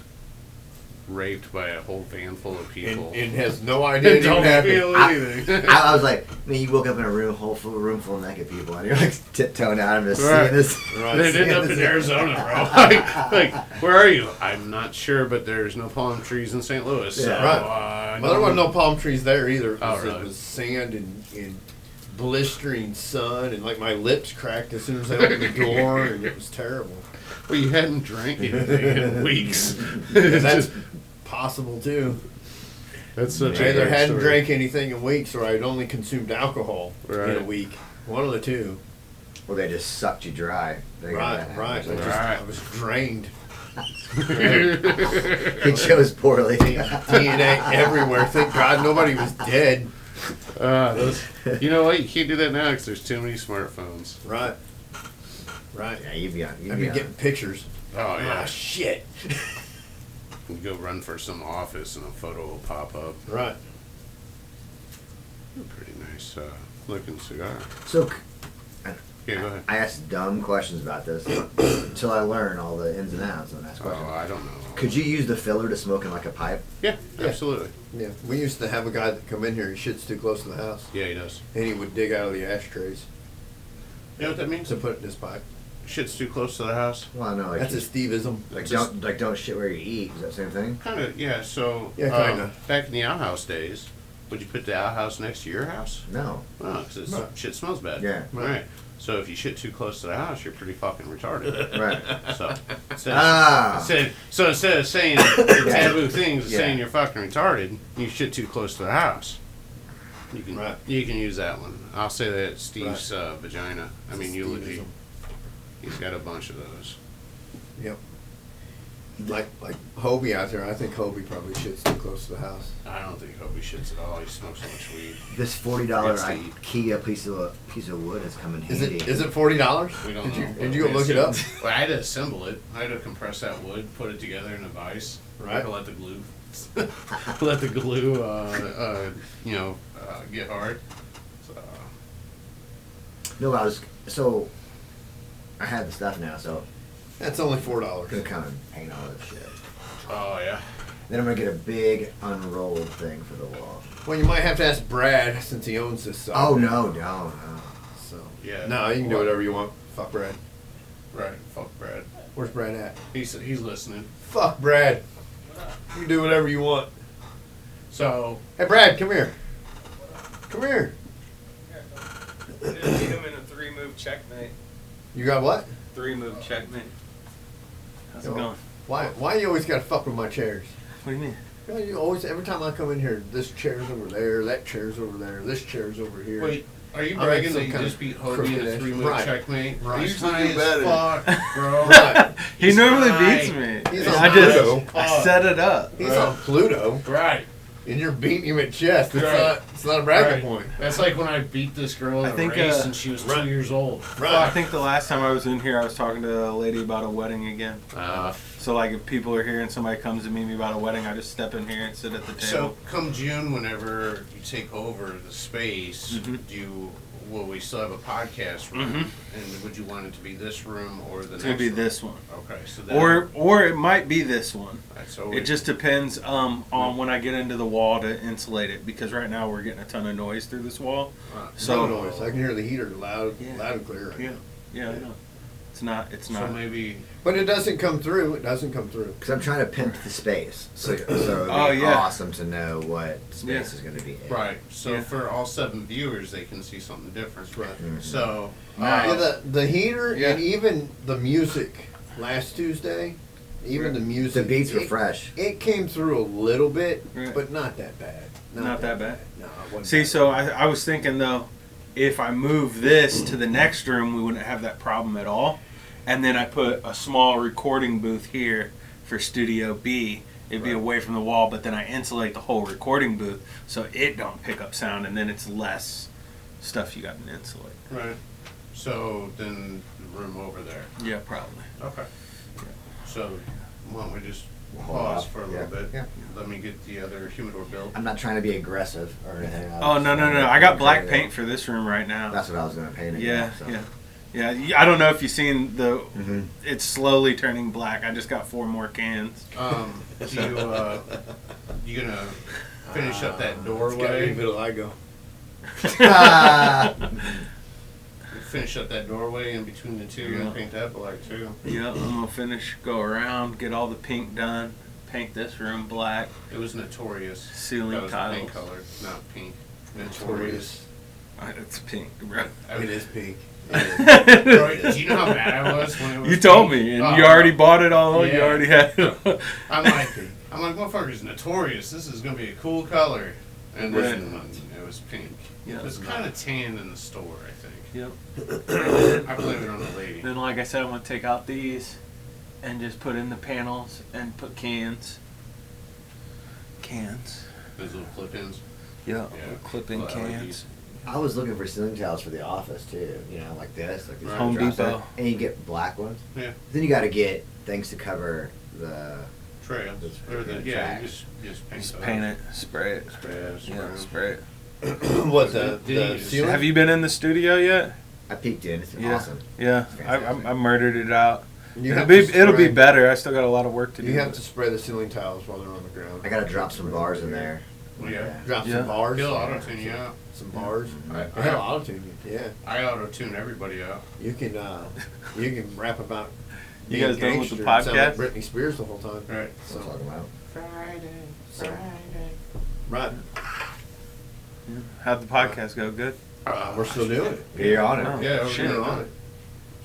raped by a whole van full of people. And has no idea it even Don't happened. feel anything. I was like, man, you woke up in a room full of naked people, and you're like tiptoeing out of this, Right. seeing this. Right. They ended up in Arizona, bro. like, where are you? I'm not sure, but there's no palm trees in St. Louis. So, Yeah. Right. Well, there wasn't no palm trees there either. Oh, It really? was sand and blistering sun, and like my lips cracked as soon as I opened the door, and it was terrible. Well, you hadn't drank anything in weeks. And that's possible too. That's such I a either great hadn't story. drank anything in weeks, or I'd only consumed alcohol in a Right. week. One of the two. Well, they just sucked you dry. Right. Right. I was drained. It chose poorly. DNA everywhere. Thank God nobody was dead. You know what? You can't do that now because there's too many smartphones. Right. Right. Yeah, you'd be on. I've been getting pictures. Oh yeah. Ah, shit. You go run for some office and a photo will pop up. Right. Pretty nice looking cigar. So, Yeah, go ahead. I ask dumb questions about this until I learn all the ins and outs and ask questions. Oh, I don't know. Could you use the filler to smoke in like a pipe? Yeah, Yeah. absolutely. Yeah. We used to have a guy that come in here. He shits too close to the house, Yeah, he does. and he would dig out of the ashtrays You know what that means? to put it in his pipe. Shit's too close to the house. Well, I know. Like, That's a Steveism. like don't shit where you eat. Is that the same thing? Kind of, yeah. So, Yeah, kinda. back in the outhouse days, would you put the outhouse next to your house? No. Oh, because Right. shit smells bad. Yeah. Right. So if you shit too close to the house, you're pretty fucking retarded. Right. So instead of saying the taboo things, Yeah. saying you're fucking retarded, you shit too close to the house. You can Right. you can use that one. I'll say that Steve's vagina. I mean eulogy. Steveism. He's got a bunch of those. Yep. Like Hobie out there, I think Hobie probably shits too close to the house. I don't think Hobie shits at all. He smokes so much weed. This $40 It's the- IKEA piece of wood has come in Is handy. it $40? We don't know. Did you go look it up? Well, I had to assemble it. I had to compress that wood, put it together in a vise. Right. Let the glue, let the glue, get hard. So, No, I have the stuff now, so That's only I'm $4. gonna come and paint all that shit. oh yeah. Then I'm gonna get a big unrolled thing for the wall. Well, you might have to ask Brad since he owns this stuff. Oh no. So Yeah. no, you can do whatever you want. Fuck Brad. Right. Fuck Brad. Where's Brad at? He's listening. Fuck Brad. You can do whatever you want. So Hey Brad, come here. Come here. Beat him in a 3-move checkmate. You got what? 3-move checkmate. How's it Yo. going? Why you always gotta fuck with my chairs? What do you mean? You know, you always, every time I come in here, this chair's over there, that chair's over there, this chair's over here. wait, are you I'm bragging some that you kind just of beat Hobie in crooked a ass- 3-move right. checkmate? Right. He's Usually high do as better. fuck, bro. Right. He He's normally high. beats me. He's I on just Pluto. I set it up. He's on Pluto, Right. and you're beating him at chest. Right. It's not a bragging Right. point. That's like when I beat this girl I in a think, race and she was 2 right. years old. I think the last time I was in here, I was talking to a lady about a wedding again. Uh, So like, if people are here and somebody comes to meet me about a wedding, I just step in here and sit at the table. so come June, whenever you take over the space, Mhm. will we still have a podcast room? Mhm. And would you want it to be this room or the It's next gonna be room? this one, Okay, so that or it might be this one. that's It always, just depends on when I get into the wall to insulate it, because right now we're getting a ton of noise through this wall. So So noise. I can hear the heater loud and clear. Right yeah, now. yeah, I know. It's so not. maybe But it doesn't come through. It doesn't come through. Because I'm trying to pimp the space, so it'd be Oh, yeah. awesome to know what space Yeah. is going to be. right. So Yeah. for all 7 viewers, they can see something different. Right. Mhm. So Nice. Yeah, the heater Yeah. and even the music last Tuesday, even the music. The beats were it- fresh. It came through a little bit, Right. but not that bad. Not that bad? No, it wasn't. See, that so bad. I was thinking though, if I move this to the next room, we wouldn't have that problem at all. And then I put a small recording booth here for Studio B. It'd be Right. away from the wall, but then I insulate the whole recording booth so it don't pick up sound, and then it's less stuff you got to insulate. right. So then the room over there. Yeah, probably. Okay. So why don't we just Hold pause off. for a Yeah. little bit? Yeah. Let me get the other humidor built. I'm not trying to be aggressive or anything. Oh no! I got black paint for this room right now. That's what I was going to paint. Yeah, so. yeah. I don't know if you've seen the. Mhm. It's slowly turning black. I just got 4 more cans. You gonna finish up that It's gotta be doorway? vitiligo. Finish up that doorway in between the two Yeah. and paint that black too. Yeah, I'm gonna finish, go around, get all the pink done, paint this room black, It was notorious. ceiling That was the tiles. pink color, not pink. Notorious. It's pink, bro. It is pink. Bro, do you know how mad I was when it was You told pink? me, and Oh, you already bought it all. You Yeah. already had it. I'm like, motherfucker's notorious. This is gonna be a cool color. And Right. then it was pink. Yeah. It was kind of tan in the store, I think. Yep. I blame it on the lady. Then, like I said, I'm gonna take out these and just put in the panels and put cans. Those little clip-ins. Yeah, Yeah. clipping Well, cans. I was looking for ceiling tiles for the office too. You know, like this, like these Right. Home drops Depot. out, and you get black ones. Yeah. Then you got to get things to cover the. Trails. Or the, yeah, you just paint Just it. paint it, spray it. Spray Yeah, it. spray it. What the Did you- ceiling? Have you been in the studio yet? I peeked in. It's Yeah. awesome. Yeah, Fantastic. I murdered it out. You It'll have be to it'll be spray- better. I still got a lot of work to do. You have to spray the ceiling tiles while they're on the ground. I gotta drop some bars in there. Yeah. Drop Yeah. some bars. He'll auto-tune you out. Some bars. Mhm. Hell, auto-tune you. Yeah. I auto-tune everybody out. You can rap about. You being guys done with the gangster and sound like podcast? Britney Spears the whole time. Right. That's what I'm talking about. Friday. Right. How'd the podcast go? Good. We're still doing it. You're on it. Oh, Yeah, shit. We're on it.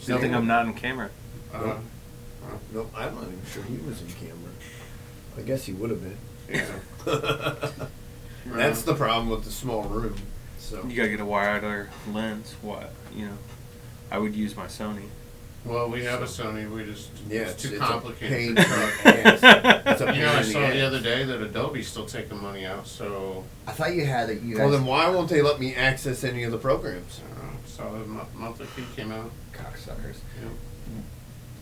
Good thing I'm not in camera. No, I'm not even sure he was in camera. I guess he would have been. Yeah. That's the problem with the small room. So You gotta get a wider lens. What I would use my Sony. Well, we have a Sony. We just it's too complicated. pain in for the truck. ass. It's a You know, I pain in saw the the ass. other day that Adobe's still taking money out. So I thought you had that. You Well, guys. then why won't they let me access any of the programs? saw the monthly fee came out. Cocksuckers. Yep.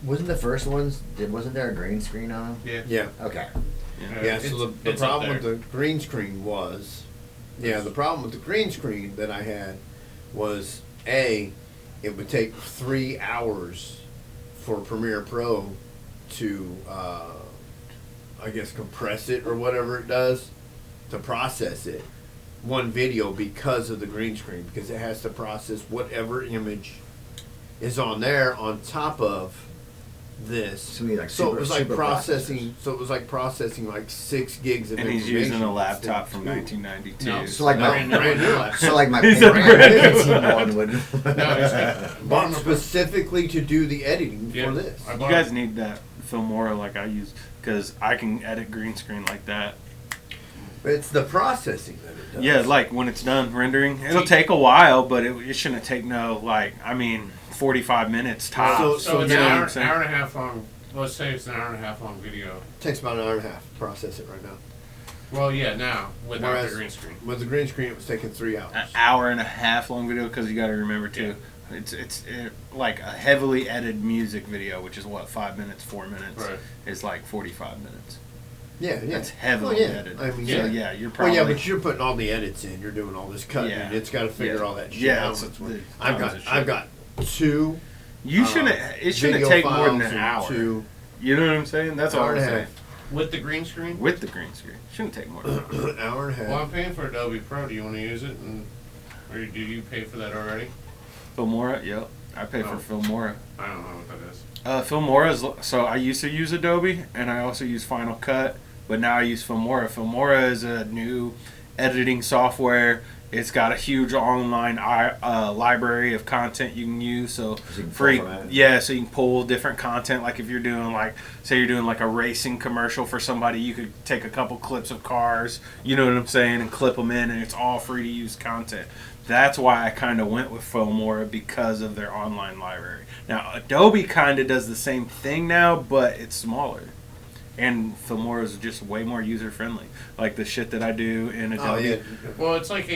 Wasn't the first ones? Wasn't there a green screen on them? Yeah. Yeah. Okay. Yeah, so the it's up problem with there. the green screen was, the problem with the green screen that I had was, it would take 3 hours for Premiere Pro to, I guess, compress it or whatever it does to process it. One video because of the green screen, because it has to process whatever image is on there on top of this. So we like So it super- was like super processing. So it was like processing like 6 gigs of And he's information using a instead laptop of from 2. 1992. No. So like Brand new laptop. So like my He's a Pentium one would. Bought specifically to do the editing Yeah. for this. I You bought- guys need that Filmora like I use because I can edit green screen like that. But it's the processing that it does. Yeah, like when it's done rendering, it'll take a while, but it shouldn't take 45 minutes tops. So it's you an know what hour, I'm saying? hour and a half long. Let's say it's an hour and a half long video. takes about an hour and a half to process it right now. Well, yeah, now without Whereas- the green screen. With the green screen, it was taking 3 hours. An hour and a half long video because you got to remember too, it's like a heavily edited music video, which is what 5 minutes, 4 minutes, Right. is like 45 minutes. Yeah, yeah. That's heavily Well, yeah. edited. I mean, so yeah. yeah, you're Well, probably yeah, but you're putting all the edits in. You're doing all this cutting. Yeah. And it's got to figure Yeah. all that shit Yeah, out. it's- I've got 2. you shouldn't. It shouldn't video take more than files an and hour. 2 You know what I'm saying? That's all hour I'm and a saying. half. With the green screen? With the green screen, shouldn't take more. Than an hour. Hour and a half. Well, I'm paying for Adobe Pro. Do you want to use it? Or do you pay for that already? Filmora, yep. I pay for Filmora. I don't know what that is. Filmora is so I used to use Adobe and I also use Final Cut, but now I use Filmora. Filmora is a new editing software. It's got a huge online library of content you can use. So you can free, pull from it. yeah. So you can pull different content. Like if you're doing say you're doing like a racing commercial for somebody, you could take a couple clips of cars. You know what I'm saying, and clip them in, and it's all free to use content. That's why I kind of went with Filmora because of their online library. Now Adobe kind of does the same thing now, but it's smaller. And Filmora is just way more user friendly. Like the shit that I do in Adobe. Oh, yeah. Well, it's like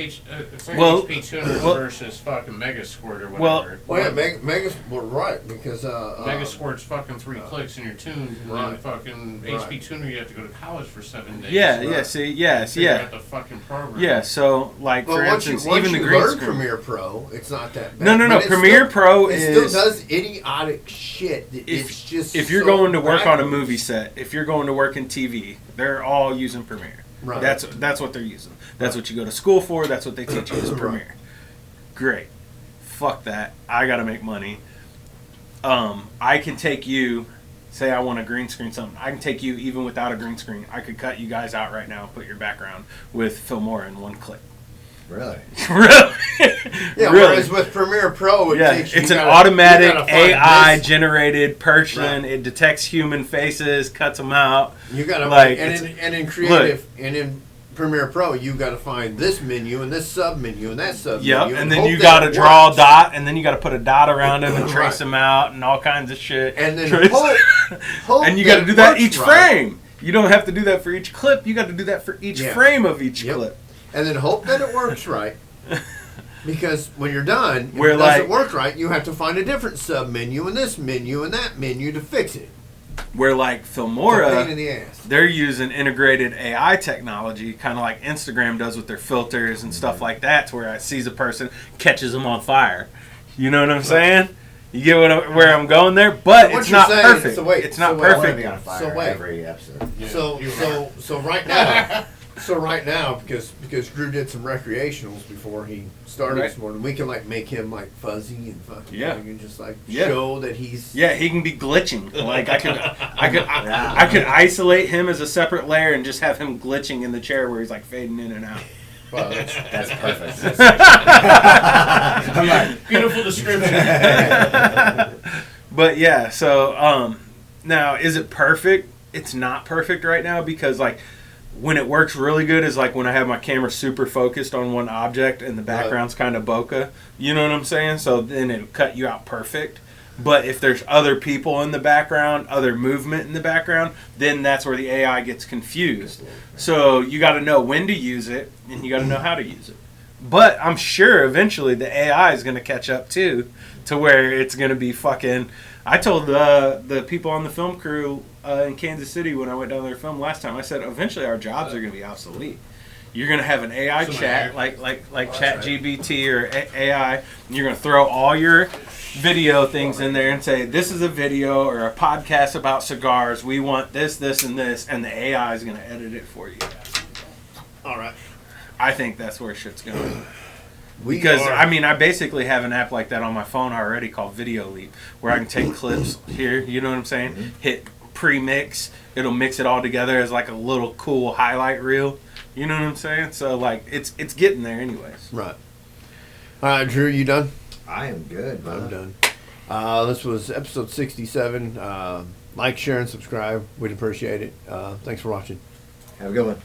Well, HP Tuner well- versus fucking Megasquirt or Well- whatever. Well, yeah, Megas were right because Megasquirt's fucking 3 clicks and you're tuned, and then Right. fucking Right. HP Tuner you have to go to college for 7 days. Yeah, Right. yeah, see, yes, Figure yeah. out the fucking program. Yeah, so like But for once instance, you even the green learn screen. Premiere Pro, it's not that bad. No, But it Premiere Pro it is still does idiotic shit. It's just if you're so going to work on a backwards. movie set, if you're going to work in TV, they're all using Premiere. Right. That's what they're using. That's what you go to school for. That's what they teach you is Right. Premiere. Great. Fuck that. I gotta make money. I can take you. Say I want a green screen something. I can take you even without a green screen. I could cut you guys out right now and put your background with Filmora in one click. Really? Really? Yeah, Really? whereas with Premiere Pro, it Yeah, takes it's you an gotta- automatic you gotta find AI this. generated person. Right. It detects human faces, cuts them out. You gotta like, and it's- in Creative and in Premiere Pro, you gotta find this menu and this sub menu and that sub Yep, menu. and then hope you that got to it draw a works. dot, and then you got to put a dot around them and trace Right. them out and all kinds of shit. And then Trace- hope and you got to that do that works each right. frame. You don't have to do that for each clip. You got to do that for each Yeah. frame of each Yep. clip. and then hope that it works right. Because when you're done, if We're it like- doesn't work right, you have to find a different sub menu and this menu and that menu to fix it. Where like It's a pain in Filmora, the ass. they're using integrated AI technology, kind of like Instagram does with their filters and stuff like that, to where it sees a person, catches them on fire. You know what I'm saying? You get where I'm going there, but So what it's you're not saying- perfect. so wait, it's not so wait, I want to perfect. be on fire So wait. every episode. Yeah, So you right now, because Drew did some recreationals before he started Right. this morning, we can like make him like fuzzy and fucking Yeah. and just like Yeah. show that he's Yeah, he can be glitching. Like I could isolate him as a separate layer and just have him glitching in the chair where he's like fading in and out. Wow, That's perfect. I'm like, beautiful description. But yeah, so now is it perfect? It's not perfect right now because like when it works really good is like when I have my camera super focused on one object and the background's kind of bokeh. You know what I'm saying? So then it'll cut you out perfect. But if there's other people in the background, other movement in the background, then that's where the AI gets confused. So you got to know when to use it and you got to know how to use it. But I'm sure eventually the AI is going to catch up too, to where it's going to be fucking. I told the people on the film crew in Kansas City when I went down there to film last time, I said eventually our jobs are going to be obsolete. You're going to have an AI chat like Chat GBT or AI, and you're going to throw all your video things in there and say, this is a video or a podcast about cigars. We want this, this, and this, and the AI is going to edit it for you. all right. I think that's where shit's going. We Because, are- I mean, I basically have an app like that on my phone already called Video Leap, where I can take clips here, you know what I'm saying? Hit pre-mix, it'll mix it all together as like a little cool highlight reel. You know what I'm saying? So, like, it's getting there anyways. right. All right, Drew, you done? I am good, I'm bud. done. This was episode 67. Like, share, and subscribe. We'd appreciate it. Thanks for watching. Have a good one.